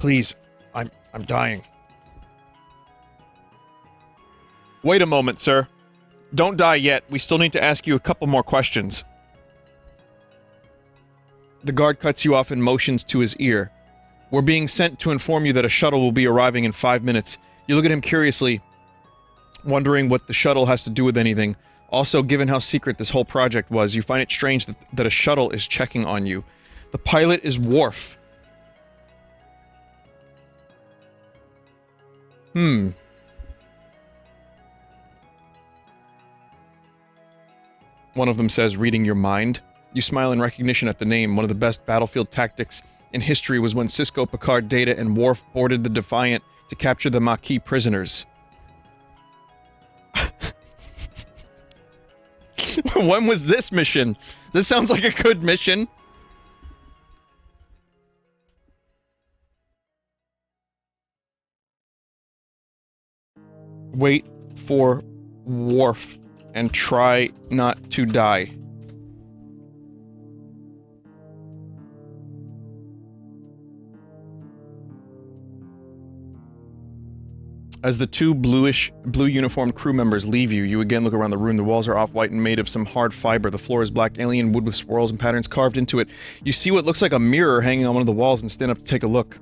Please, I'm dying. Wait a moment, sir. Don't die yet. We still need to ask you a couple more questions. The guard cuts you off and motions to his ear. We're being sent to inform you that a shuttle will be arriving in 5 minutes. You look at him curiously, wondering what the shuttle has to do with anything. Also, given how secret this whole project was, you find it strange that a shuttle is checking on you. The pilot is Worf. One of them says, reading your mind. You smile in recognition at the name. One of the best battlefield tactics in history was when Cisco, Picard, Data, and Worf boarded the Defiant to capture the Maquis prisoners. When was this mission? This sounds like a good mission. Wait for Worf and try not to die. As the two blue uniformed crew members leave you, you again look around the room. The walls are off-white and made of some hard fiber. The floor is black alien wood with swirls and patterns carved into it. You see what looks like a mirror hanging on one of the walls and stand up to take a look.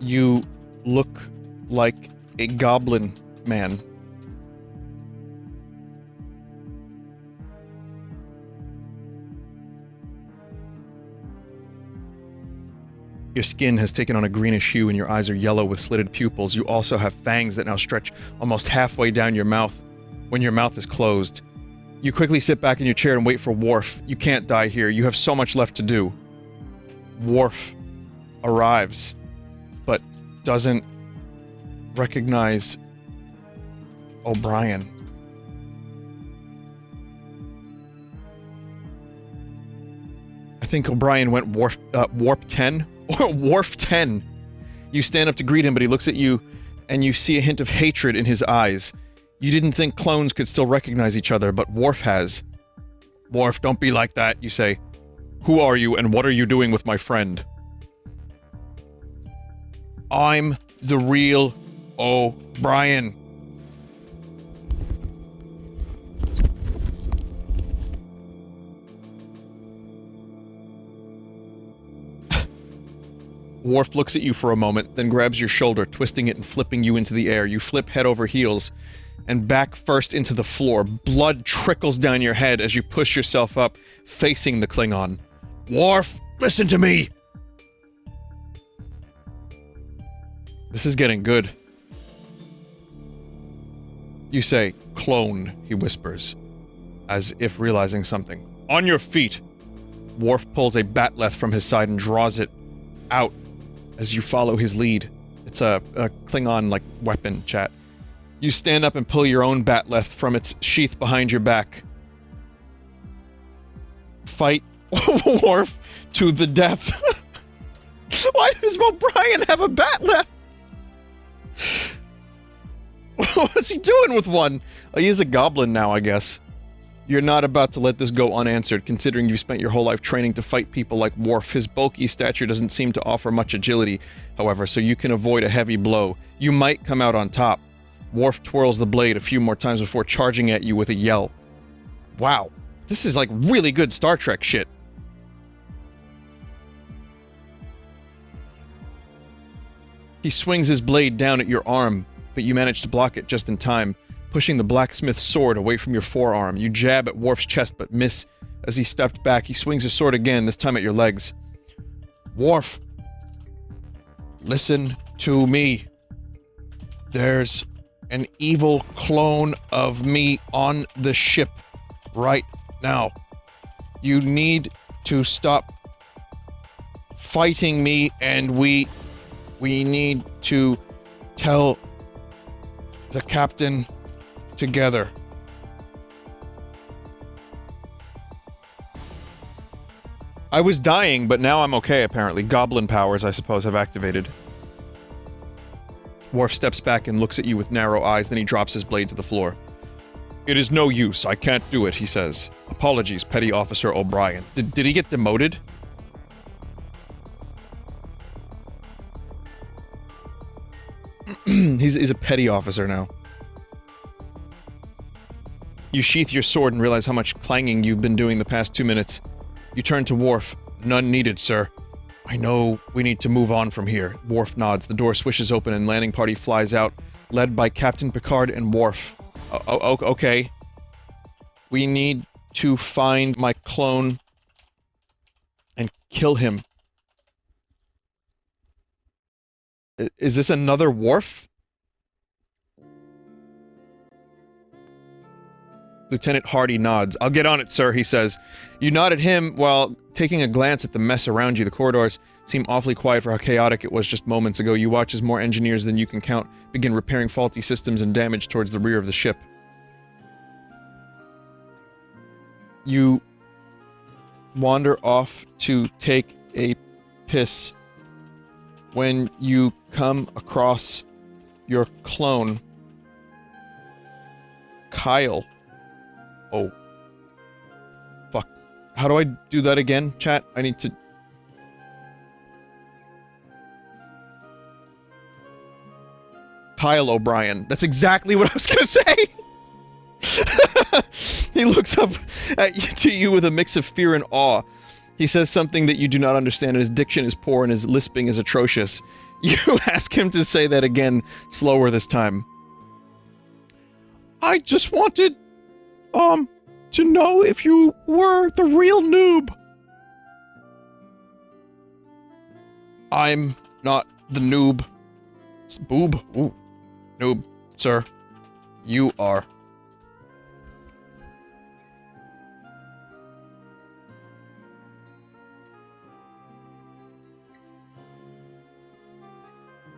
You look like a goblin man. Your skin has taken on a greenish hue and your eyes are yellow with slitted pupils. You also have fangs that now stretch almost halfway down your mouth when your mouth is closed. You quickly sit back in your chair and wait for Worf. You can't die here. You have so much left to do. Worf arrives, but doesn't recognize O'Brien. I think O'Brien went warp 10? Or Worf 10. You stand up to greet him, but he looks at you, and you see a hint of hatred in his eyes. You didn't think clones could still recognize each other, but Worf has. Worf, don't be like that, you say. Who are you, and what are you doing with my friend? I'm the real O'Brien. Worf looks at you for a moment, then grabs your shoulder, twisting it and flipping you into the air. You flip head over heels, and back first into the floor. Blood trickles down your head as you push yourself up, facing the Klingon. Worf, listen to me! This is getting good. You say, clone, he whispers, as if realizing something. On your feet! Worf pulls a batleth from his side and draws it out as you follow his lead. It's a Klingon-like weapon, chat. You stand up and pull your own batleth from its sheath behind your back. Fight Worf to the death. Why does O'Brien have a batleth? What's he doing with one? Oh, he is a goblin now, I guess. You're not about to let this go unanswered, considering you've spent your whole life training to fight people like Worf. His bulky stature doesn't seem to offer much agility, however, so you can avoid a heavy blow. You might come out on top. Worf twirls the blade a few more times before charging at you with a yell. Wow, this is like really good Star Trek shit. He swings his blade down at your arm, but you manage to block it just in time, pushing the blacksmith's sword away from your forearm. You jab at Worf's chest but miss. As he stepped back, he swings his sword again, this time at your legs. Worf, listen to me. There's an evil clone of me on the ship right now. You need to stop fighting me, and we need to tell the captain together. I was dying, but now I'm okay, apparently. Goblin powers, I suppose, have activated. Worf steps back and looks at you with narrow eyes, then he drops his blade to the floor. It is no use, I can't do it, he says. Apologies, Petty Officer O'Brien. Did he get demoted? He's a petty officer now. You sheath your sword and realize how much clanging you've been doing the past 2 minutes. You turn to Worf. None needed, sir. I know we need to move on from here. Worf nods. The door swishes open and landing party flies out, led by Captain Picard and Worf. Okay. We need to find my clone and kill him. Is this another Worf? Lieutenant Hardy nods. I'll get on it, sir, he says. You nod at him while taking a glance at the mess around you. The corridors seem awfully quiet for how chaotic it was just moments ago. You watch as more engineers than you can count begin repairing faulty systems and damage towards the rear of the ship. You wander off to take a piss when you come across your clone, Kyle. Oh. Fuck. How do I do that again, chat? I need to... Kyle O'Brien. That's exactly what I was gonna say! He looks up to you with a mix of fear and awe. He says something that you do not understand, and his diction is poor and his lisping is atrocious. You ask him to say that again, slower this time. I just wanted, to know if you were the real noob. I'm not the noob. It's boob. Ooh. Noob, sir. You are.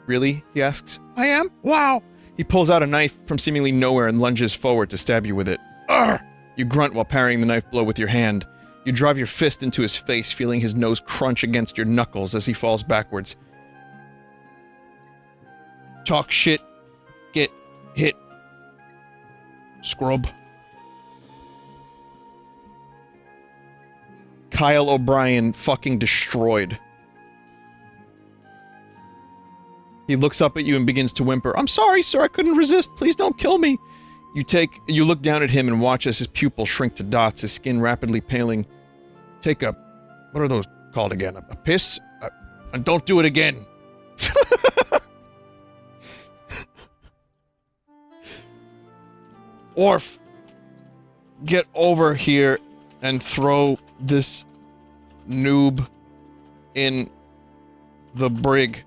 Really? He asks. I am? Wow! He pulls out a knife from seemingly nowhere and lunges forward to stab you with it. Arr! You grunt while parrying the knife blow with your hand. You drive your fist into his face, feeling his nose crunch against your knuckles as he falls backwards. Talk shit. Get hit. Scrub. Kyle O'Brien fucking destroyed. He looks up at you and begins to whimper. I'm sorry, sir, I couldn't resist. Please don't kill me. You look down at him and watch as his pupils shrink to dots, his skin rapidly paling. Take a... what are those called again? A piss? And don't do it again. Orf, get over here and throw this noob in the brig.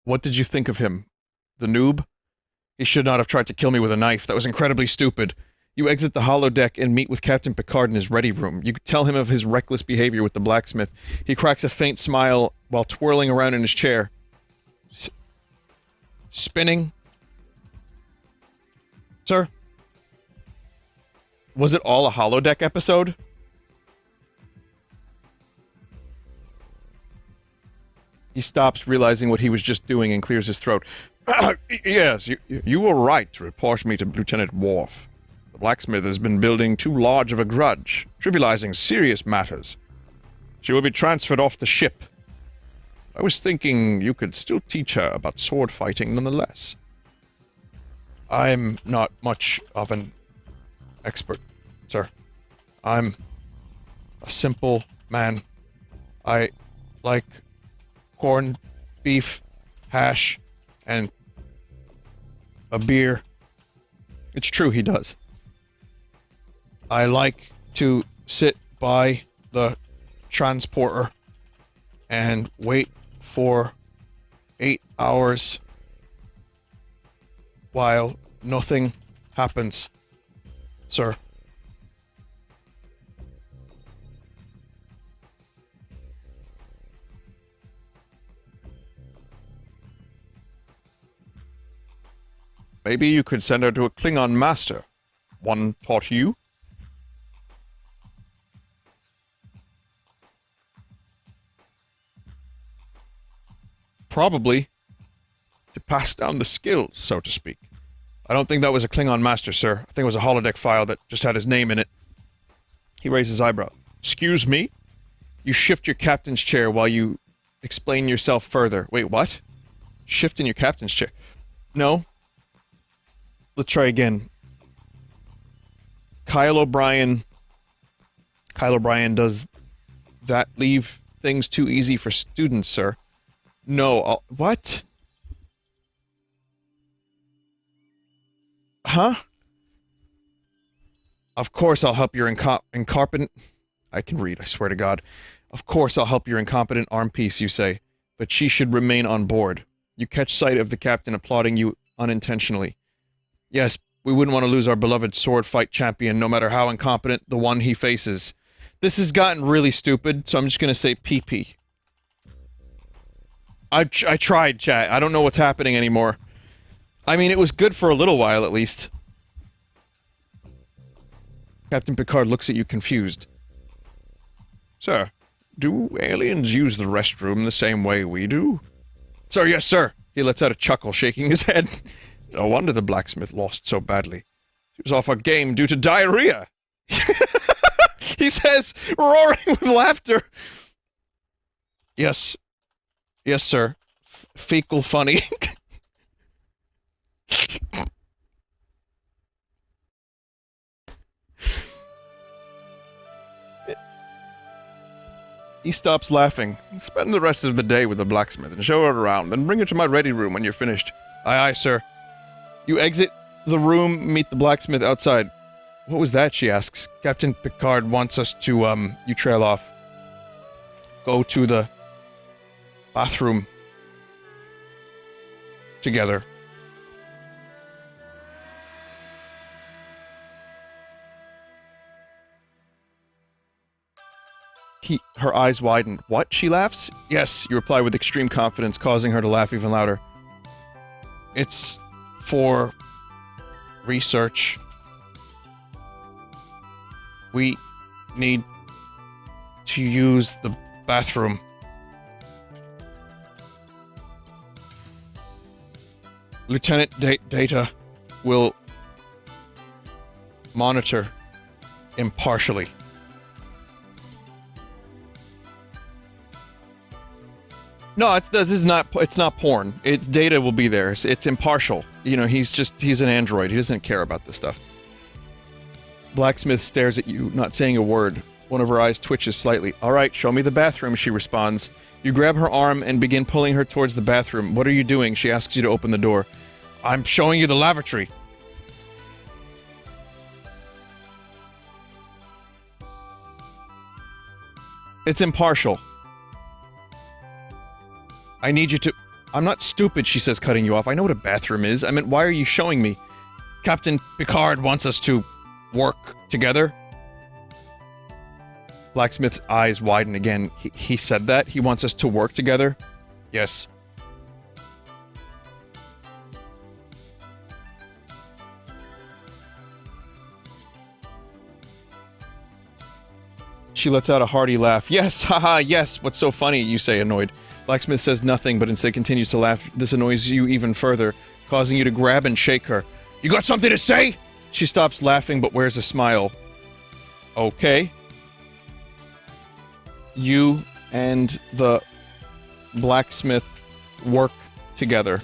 What did you think of him? The noob? He should not have tried to kill me with a knife. That was incredibly stupid. You exit the holodeck and meet with Captain Picard in his ready room. You tell him of his reckless behavior with the blacksmith. He cracks a faint smile while twirling around in his chair. Spinning? Sir? Was it all a holodeck episode? He stops, realizing what he was just doing, and clears his throat. Yes, you were right to report me to Lieutenant Worf. The blacksmith has been building too large of a grudge, trivializing serious matters. She will be transferred off the ship. I was thinking you could still teach her about sword fighting nonetheless. I'm not much of an expert, sir. I'm a simple man. I like corned beef, hash, and a beer. It's true, he does. I like to sit by the transporter and wait for 8 hours while nothing happens, sir. Maybe you could send her to a Klingon master. One taught you? probably to pass down the skills, so to speak. I don't think that was a Klingon master, sir. I think it was a holodeck file that just had his name in it. He raised his eyebrow. Excuse me? You shift your captain's chair while you explain yourself further. Wait, what? Shift in your captain's chair. No. Let's try again. Kyle O'Brien, does that leave things too easy for students, sir? No, what? Huh? Of course I'll help your incompetent... I can read, I swear to God. Of course I'll help your incompetent arm piece, you say. But she should remain on board. You catch sight of the captain applauding you unintentionally. Yes, we wouldn't want to lose our beloved sword fight champion, no matter how incompetent the one he faces. This has gotten really stupid, so I'm just gonna say PP. I tried, chat. I don't know what's happening anymore. I mean, it was good for a little while, at least. Captain Picard looks at you confused. Sir, do aliens use the restroom the same way we do? Sir, yes, sir. He lets out a chuckle, shaking his head. No wonder the blacksmith lost so badly. She was off her game due to diarrhea. He says, roaring with laughter. Yes. Yes, sir. Fecal funny. He stops laughing. Spend the rest of the day with the blacksmith and show her around, then bring her to my ready room when you're finished. Aye, aye, sir. You exit the room, meet the blacksmith outside. What was that, she asks. Captain Picard wants us to, you trail off. Go to the bathroom. Together. Her eyes widened. What? She laughs? Yes, you reply with extreme confidence, causing her to laugh even louder. It's for research. We need to use the bathroom. Lieutenant Data will monitor impartially. No, it's not porn. It's Data will be there. It's impartial. You know, he's an android. He doesn't care about this stuff. Blacksmith stares at you, not saying a word. One of her eyes twitches slightly. Alright, show me the bathroom, she responds. You grab her arm and begin pulling her towards the bathroom. What are you doing? She asks you to open the door. I'm showing you the lavatory. It's impartial. I need you to... I'm not stupid, she says, cutting you off. I know what a bathroom is. I meant, why are you showing me? Captain Picard wants us to work together. Blacksmith's eyes widen again. He said that? He wants us to work together? Yes. She lets out a hearty laugh. Yes, haha, yes. What's so funny, you say, annoyed. Blacksmith says nothing, but instead continues to laugh. This annoys you even further, causing you to grab and shake her. You got something to say? She stops laughing, but wears a smile. Okay. You and the blacksmith work together.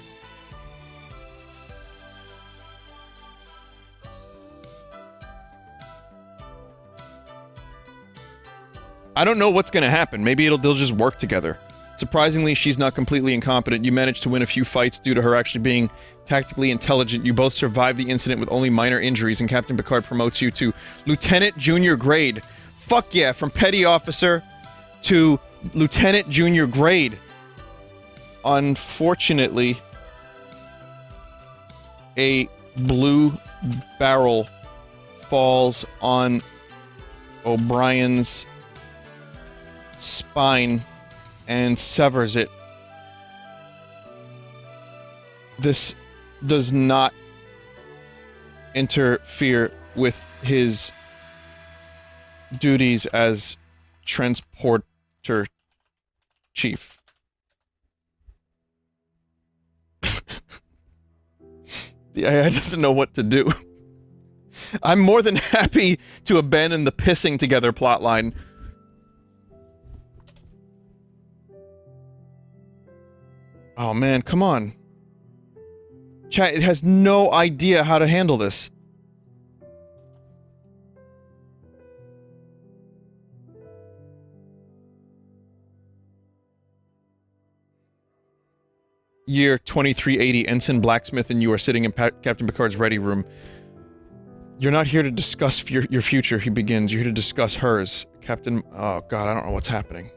I don't know what's gonna happen. Maybe they'll just work together. Surprisingly, she's not completely incompetent. You manage to win a few fights due to her actually being tactically intelligent. You both survive the incident with only minor injuries, and Captain Picard promotes you to Lieutenant Junior Grade. Fuck yeah, from Petty Officer to Lieutenant Junior Grade. Unfortunately, a blue barrel falls on O'Brien's spine and severs it. This does not interfere with his duties as transporter chief. The AI doesn't know what to do. I'm more than happy to abandon the pissing together plotline. Oh man, come on. Chat, it has no idea how to handle this. Year 2380, Ensign Blacksmith and you are sitting in Captain Picard's ready room. You're not here to discuss your future, he begins. You're here to discuss hers. Captain... Oh god, I don't know what's happening.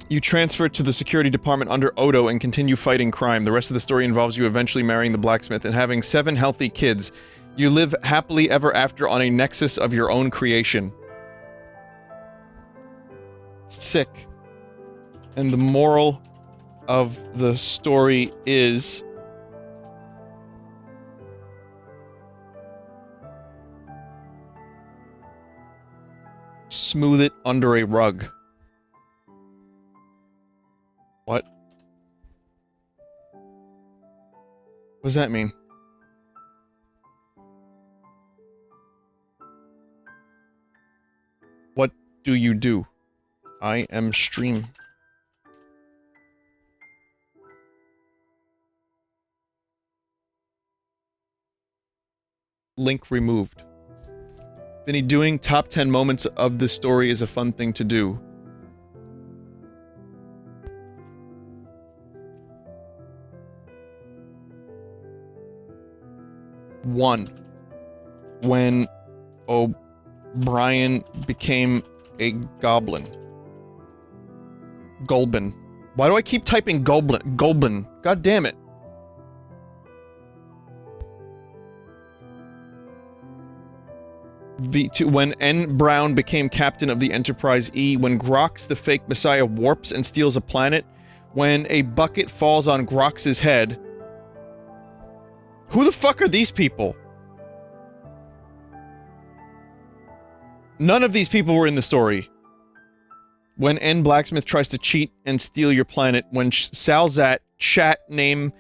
You transfer to the security department under Odo and continue fighting crime. The rest of the story involves you eventually marrying the blacksmith and having 7 healthy kids. You live happily ever after on a nexus of your own creation. Sick. And the moral of the story is... smooth it under a rug. What? What does that mean? What do you do? I am stream. Link removed. Vinny, doing top 10 moments of this story is a fun thing to do. One, when O'Brien became a goblin. Gulbin. Why do I keep typing Gulbin? Gulbin. God damn it. V2, when N. Brown became captain of the Enterprise E, when Grox the fake messiah warps and steals a planet, when a bucket falls on Grox's head. Who the fuck are these people? None of these people were in the story. When N. Blacksmith tries to cheat and steal your planet, when Salzat Shat name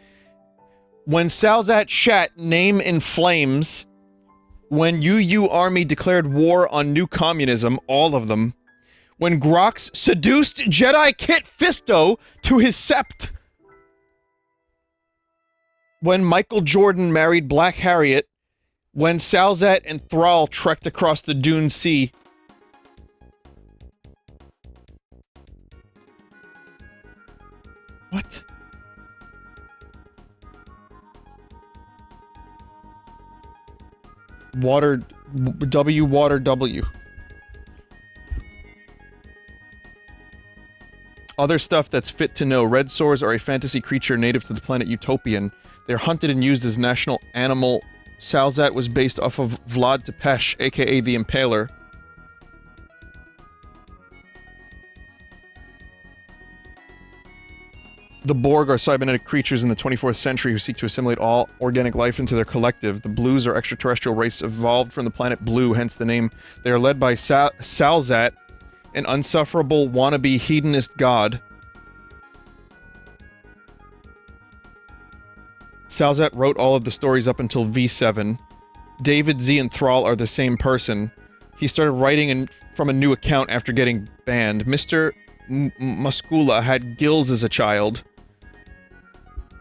in flames, when UU Army declared war on new communism, all of them, when Grox seduced Jedi Kit Fisto to his sept, when Michael Jordan married Black Harriet, when Salzat and Thrall trekked across the Dune Sea. What? Water W. Other stuff that's fit to know. Red Sores are a fantasy creature native to the planet Utopian. They're hunted and used as national animal. Salzat was based off of Vlad Tepes, aka the Impaler. The Borg are cybernetic creatures in the 24th century who seek to assimilate all organic life into their collective. The Blues are extraterrestrial race evolved from the planet Blue, hence the name. They are led by Salzat, an unsufferable wannabe hedonist god. Salzat wrote all of the stories up until V7. David Z and Thrall are the same person. He started writing from a new account after getting banned. Mr. Muscula had gills as a child.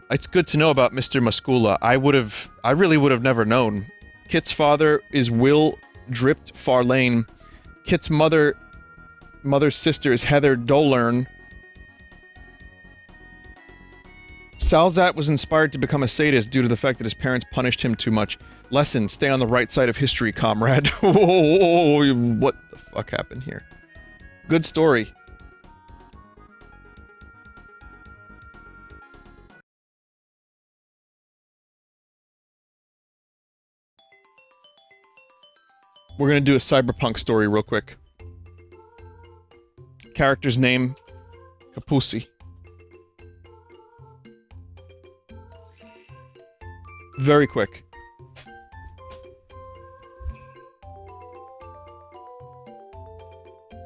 It's good to know about Mr. Muscula. I really would have never known. Kit's father is Will Dripped Farlane. Kit's mother's sister is Heather Dolern. Salzat was inspired to become a sadist due to the fact that his parents punished him too much. Lesson, stay on the right side of history, comrade. What the fuck happened here? Good story. We're gonna do a Cyberpunk story real quick. Character's name, Capussi. Very quick.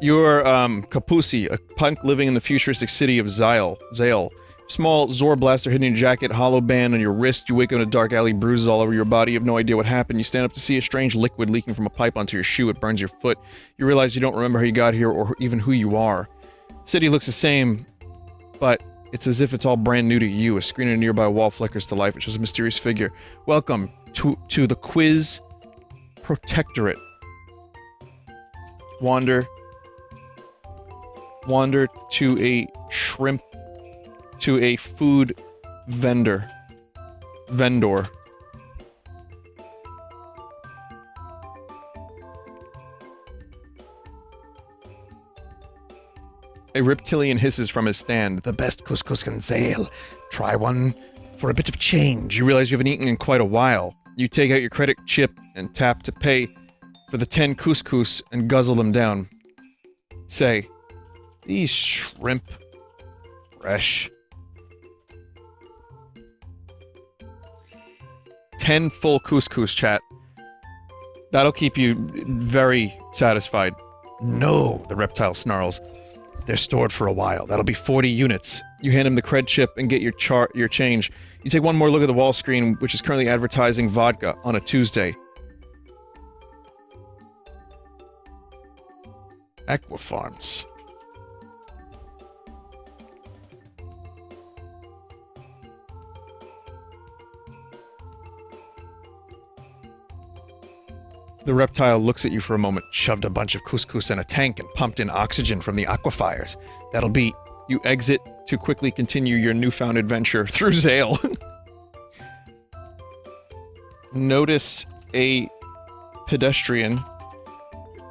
You're, Capussi, a punk living in the futuristic city of Zale. Small Zor blaster hidden in your jacket, hollow band on your wrist. You wake up in a dark alley, bruises all over your body. You have no idea what happened. You stand up to see a strange liquid leaking from a pipe onto your shoe. It burns your foot. You realize you don't remember how you got here or even who you are. City looks the same, but it's as if it's all brand new to you. A screen on a nearby wall flickers to life. It shows a mysterious figure. Welcome to the Quiz Protectorate. Wander to a shrimp, to a food vendor. A reptilian hisses from his stand. The best couscous in Zale. Try one for a bit of change. You realize you haven't eaten in quite a while. You take out your credit chip and tap to pay for the 10 couscous and guzzle them down. Say, these shrimp fresh. 10 full couscous, chat. That'll keep you very satisfied. No, the reptile snarls. They're stored for a while. That'll be 40 units. You hand him the cred chip and get your change. You take one more look at the wall screen, which is currently advertising vodka on a Tuesday. Aquafarms. The reptile looks at you for a moment, shoved a bunch of couscous in a tank and pumped in oxygen from the aquifers. That'll be... You exit to quickly continue your newfound adventure through Zale. Notice a pedestrian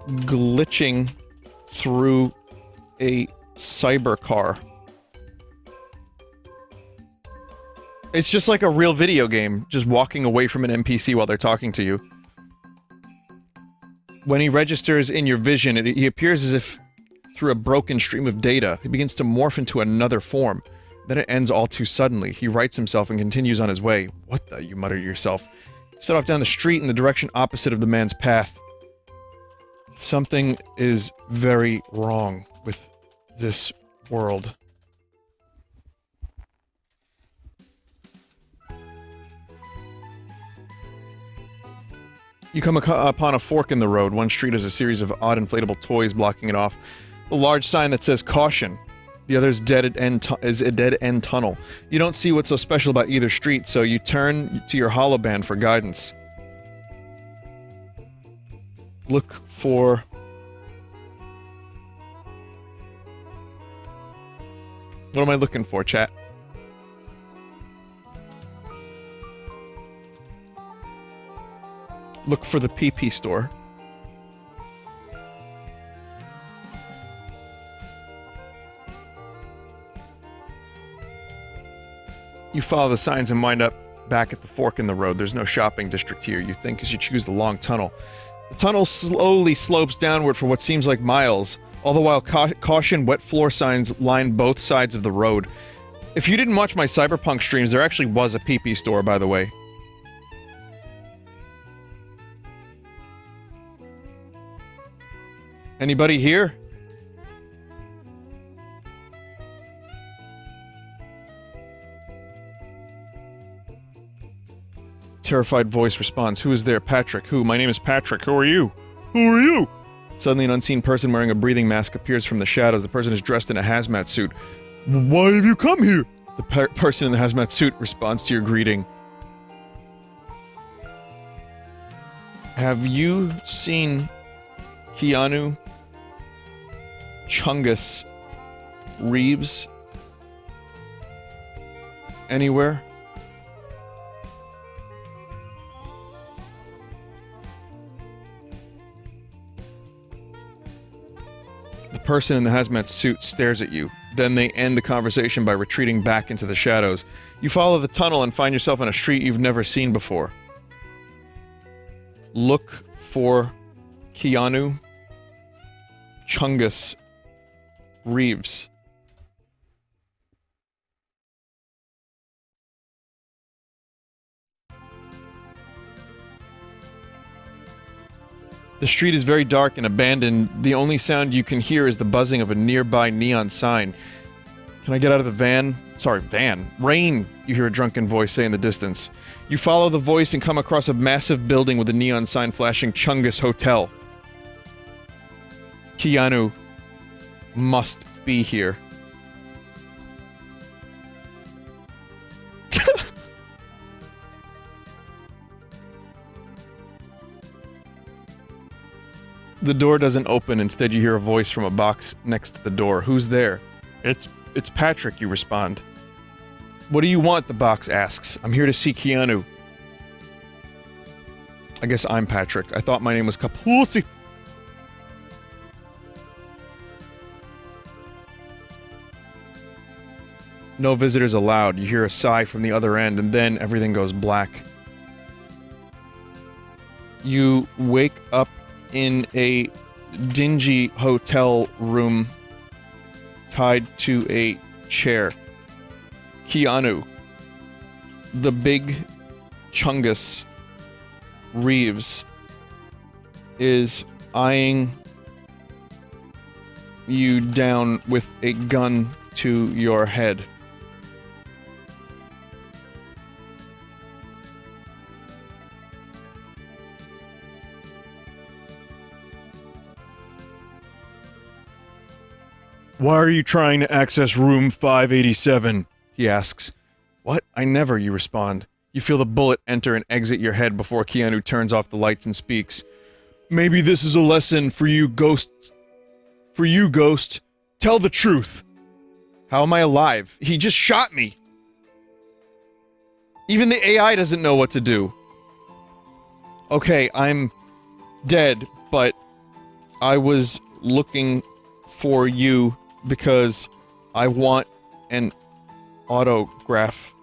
glitching through a cybercar. It's just like a real video game, just walking away from an NPC while they're talking to you. When he registers in your vision, he appears as if through a broken stream of data. He begins to morph into another form. Then it ends all too suddenly. He rights himself and continues on his way. What the? You mutter to yourself. You set off down the street in the direction opposite of the man's path. Something is very wrong with this world. You come upon a fork in the road. One street has a series of odd inflatable toys blocking it off. A large sign that says caution. The other is a dead-end tunnel. You don't see what's so special about either street, so you turn to your holoband for guidance. Look for... What am I looking for, chat? Look for the PP store. You follow the signs and wind up back at the fork in the road. There's no shopping district here, you think, as you choose the long tunnel. The tunnel slowly slopes downward for what seems like miles. All the while, caution wet floor signs line both sides of the road. If you didn't watch my Cyberpunk streams, there actually was a PP store, by the way. Anybody here? Terrified voice responds. Who is there? Patrick. Who? My name is Patrick. Who are you? Who are you? Suddenly an unseen person wearing a breathing mask appears from the shadows. The person is dressed in a hazmat suit. Why have you come here? The person in the hazmat suit responds to your greeting. Have you seen Keanu, Chungus, Reeves anywhere? The person in the hazmat suit stares at you. Then they end the conversation by retreating back into the shadows. You follow the tunnel and find yourself on a street you've never seen before. Look for Keanu, Chungus, Reeves. The street is very dark and abandoned. The only sound you can hear is the buzzing of a nearby neon sign. Can I get out of the van? Sorry, van. Rain, you hear a drunken voice say in the distance. You follow the voice and come across a massive building with a neon sign flashing Chungus Hotel. Keanu must be here. The door doesn't open. Instead, you hear a voice from a box next to the door. Who's there? It's Patrick, you respond. What do you want? The box asks. I'm here to see Keanu. I guess I'm Patrick. I thought my name was Capussi. No visitors allowed. You hear a sigh from the other end, and then everything goes black. You wake up in a dingy hotel room tied to a chair. Keanu, the big Chungus Reeves, is eyeing you down with a gun to your head. Why are you trying to access room 587? He asks. What? I never, you respond. You feel the bullet enter and exit your head before Keanu turns off the lights and speaks. Maybe this is a lesson for you, Ghost. For you, Ghost. Tell the truth. How am I alive? He just shot me. Even the AI doesn't know what to do. Okay, I'm dead, but I was looking for you because I want an autograph.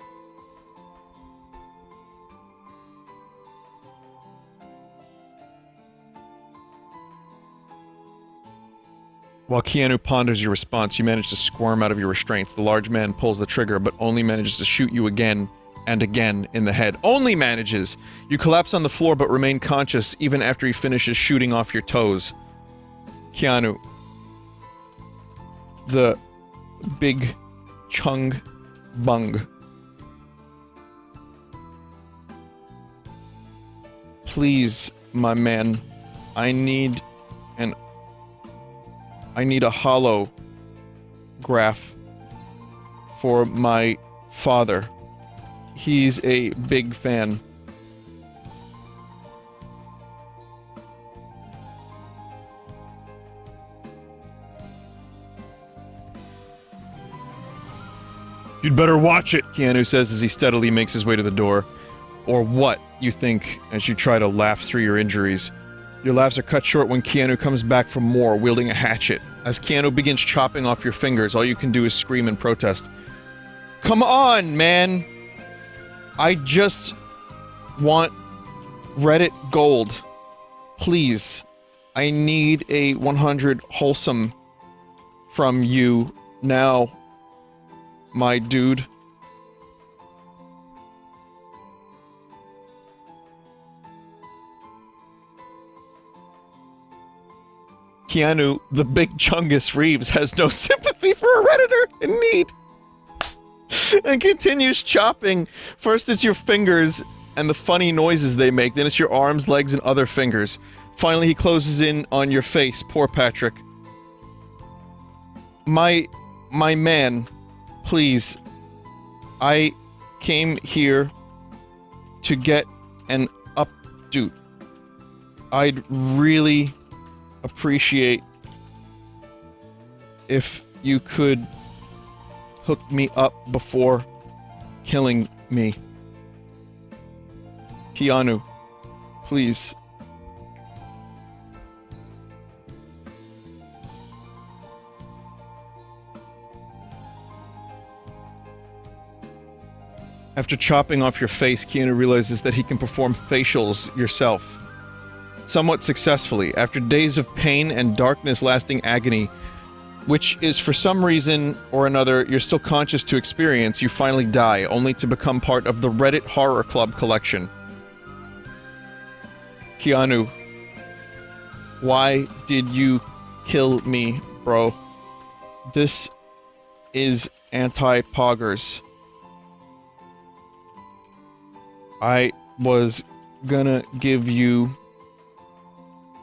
While Keanu ponders your response, you manage to squirm out of your restraints. The large man pulls the trigger, but only manages to shoot you again and again in the head. Only manages! You collapse on the floor but remain conscious even after he finishes shooting off your toes. Keanu. The big Chung Bung. Please, my man, I need a holograph for my father. He's a big fan. You'd better watch it, Keanu says as he steadily makes his way to the door. Or what, you think, as you try to laugh through your injuries. Your laughs are cut short when Keanu comes back for more, wielding a hatchet. As Keanu begins chopping off your fingers, all you can do is scream and protest. Come on, man! I just want Reddit gold. Please. I need a 100 wholesome from you now, my dude. Keanu, the big Chungus Reeves, has no sympathy for a Redditor in need. And continues chopping. First it's your fingers and the funny noises they make, then it's your arms, legs, and other fingers. Finally he closes in on your face. Poor Patrick. My man, please. I came here to get an update. I'd really appreciate if you could hook me up before killing me. Keanu, please. After chopping off your face, Keanu realizes that he can perform facials yourself. Somewhat successfully, after days of pain and darkness lasting agony, which is for some reason or another you're still conscious to experience, you finally die, only to become part of the Reddit Horror Club collection. Keanu, Why did you kill me, bro? This is anti-poggers. I was gonna give you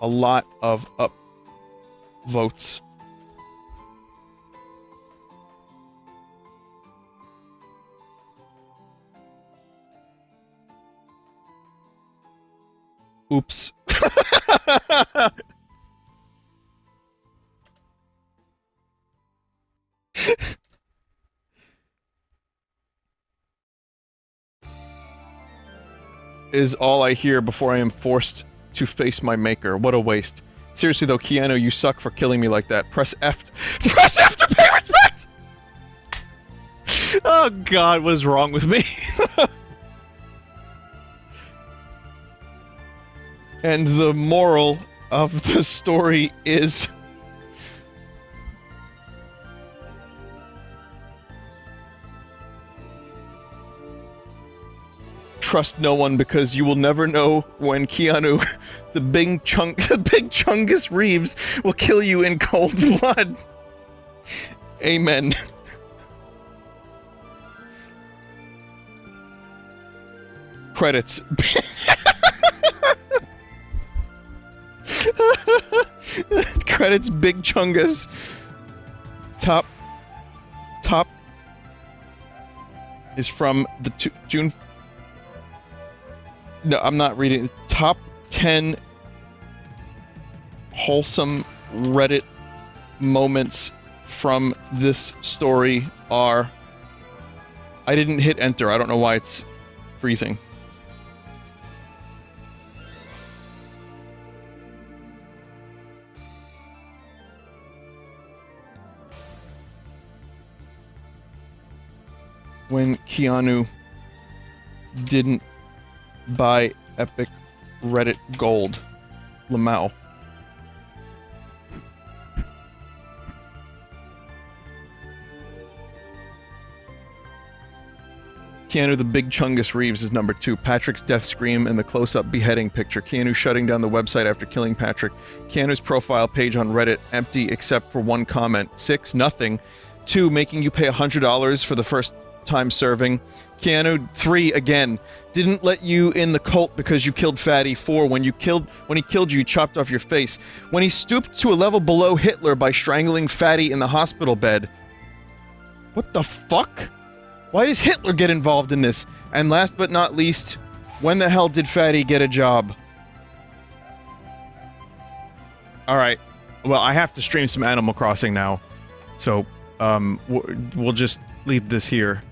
a lot of up votes. Oops. Is all I hear before I am forced to face my maker. What a waste. Seriously though, Keanu, you suck for killing me like that. Press F. Press F to pay respect! Oh god, what is wrong with me? And the moral of the story is... trust no one because you will never know when Keanu, the big Chungus Reeves, will kill you in cold blood. Amen. Credits. Credits, Big Chungus. Top is from the June. No, I'm not reading. Top 10 wholesome Reddit moments from this story are... I didn't hit enter. I don't know why it's freezing. When Keanu didn't buy epic Reddit gold. Lamau. Keanu the Big Chungus Reeves is number 2. Patrick's death scream and the close-up beheading picture. Keanu shutting down the website after killing Patrick. Keanu's profile page on Reddit empty except for one comment. 6. Nothing. 2. Making you pay $100 for the first time serving. Keanu, 3, again, didn't let you in the cult because you killed Fatty. 4, when he killed you, he chopped off your face. When he stooped to a level below Hitler by strangling Fatty in the hospital bed. What the fuck? Why does Hitler get involved in this? And last but not least, when the hell did Fatty get a job? Alright, well, I have to stream some Animal Crossing now. So, we'll just leave this here.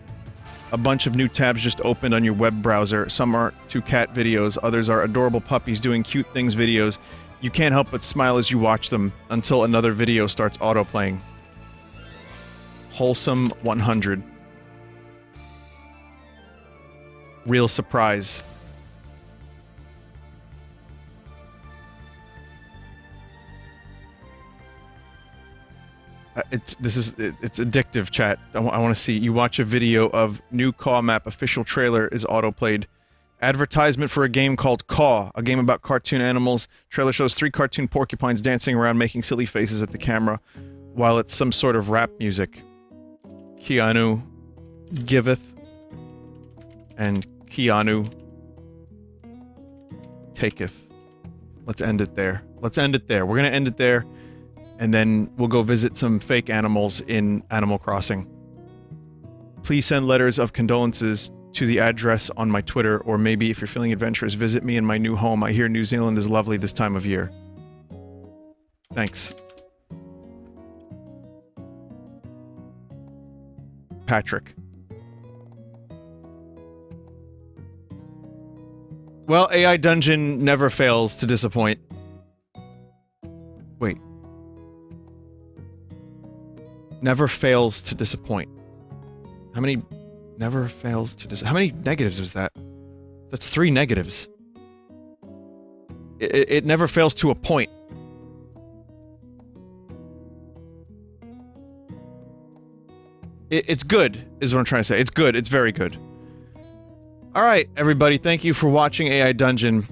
A bunch of new tabs just opened on your web browser. Some are 2 cat videos, others are adorable puppies doing cute things videos. You can't help but smile as you watch them until another video starts autoplaying. Wholesome 100. Real surprise. It's addictive, chat. I want to see. You watch a video of new Caw map official trailer is autoplayed. Advertisement for a game called Caw, a game about cartoon animals. Trailer shows 3 cartoon porcupines dancing around making silly faces at the camera, while it's some sort of rap music. Keanu giveth, and Keanu taketh. Let's end it there. Let's end it there. We're gonna end it there. And then we'll go visit some fake animals in Animal Crossing. Please send letters of condolences to the address on my Twitter, or maybe if you're feeling adventurous, visit me in my new home. I hear New Zealand is lovely this time of year. Thanks. Patrick. Well, AI Dungeon never fails to disappoint. Wait. Never fails to disappoint. How many... Never fails to how many negatives is that? That's 3 negatives. It never fails to a point. It's good, is what I'm trying to say. It's good. It's very good. Alright, everybody. Thank you for watching AI Dungeon.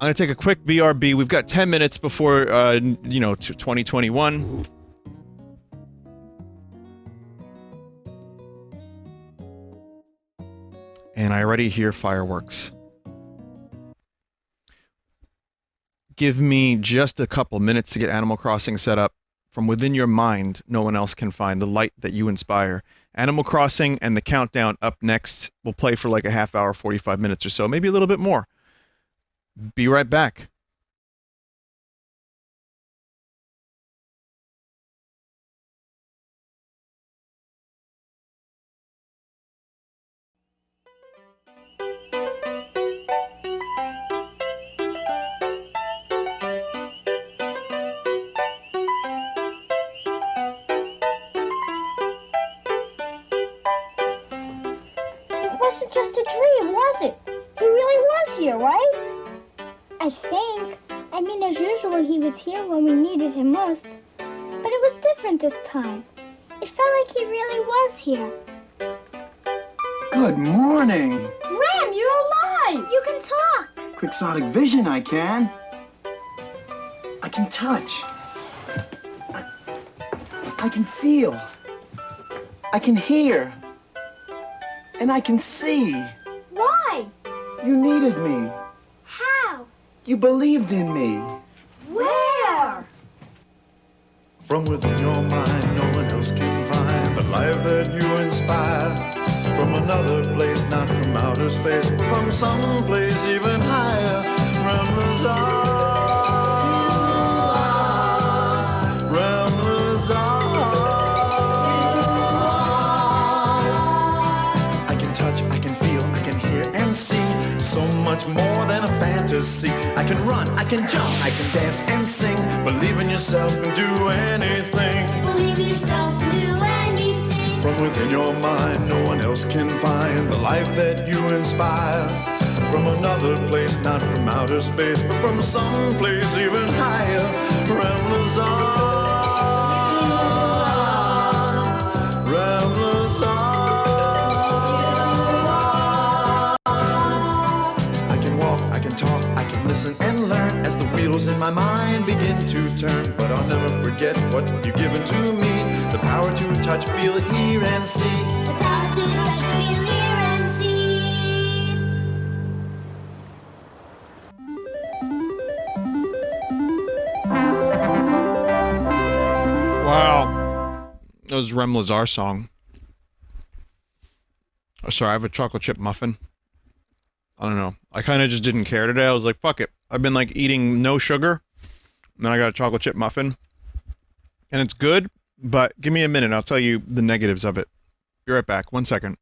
I'm gonna take a quick BRB. We've got 10 minutes before, 2021. And I already hear fireworks. Give me just a couple minutes to get Animal Crossing set up. From within your mind, no one else can find the light that you inspire. Animal Crossing and the countdown up next will play for like a half hour, 45 minutes or so, maybe a little bit more. Be right back. It wasn't just a dream, was it? He really was here, right? I think. I mean, as usual, he was here when we needed him most. But it was different this time. It felt like he really was here. Good morning. Ram, you're alive! You can talk! Quixotic vision, I can. I can touch. I can feel. I can hear. And I can see. Why? You needed me. How? You believed in me. Where? From within your mind, no one else can find the life that you inspire. From another place, not from outer space, but from some place even higher. Ramblers are. Ramblers are. I can touch, I can feel, I can hear and see. So much more than a fantasy. I can run, I can jump, I can dance and sing. Believe in yourself and do anything. Believe in yourself and do anything. From within your mind, no one else can find the life that you inspire. From another place, not from outer space, but from some place even higher. Ramblers are. Ramblers are. I can walk, I can talk, I can listen and learn as the wheels in my mind begin to turn. But I'll never forget what you've given to me. The power to touch, feel, hear, and see. The power to touch, feel, hear, and see. Wow. That was Rem Lazar's song. Oh, sorry, I have a chocolate chip muffin. I don't know. I kind of just didn't care today. I was like, fuck it. I've been like eating no sugar. And then I got a chocolate chip muffin. And it's good, but give me a minute. I'll tell you the negatives of it. Be right back. 1 second.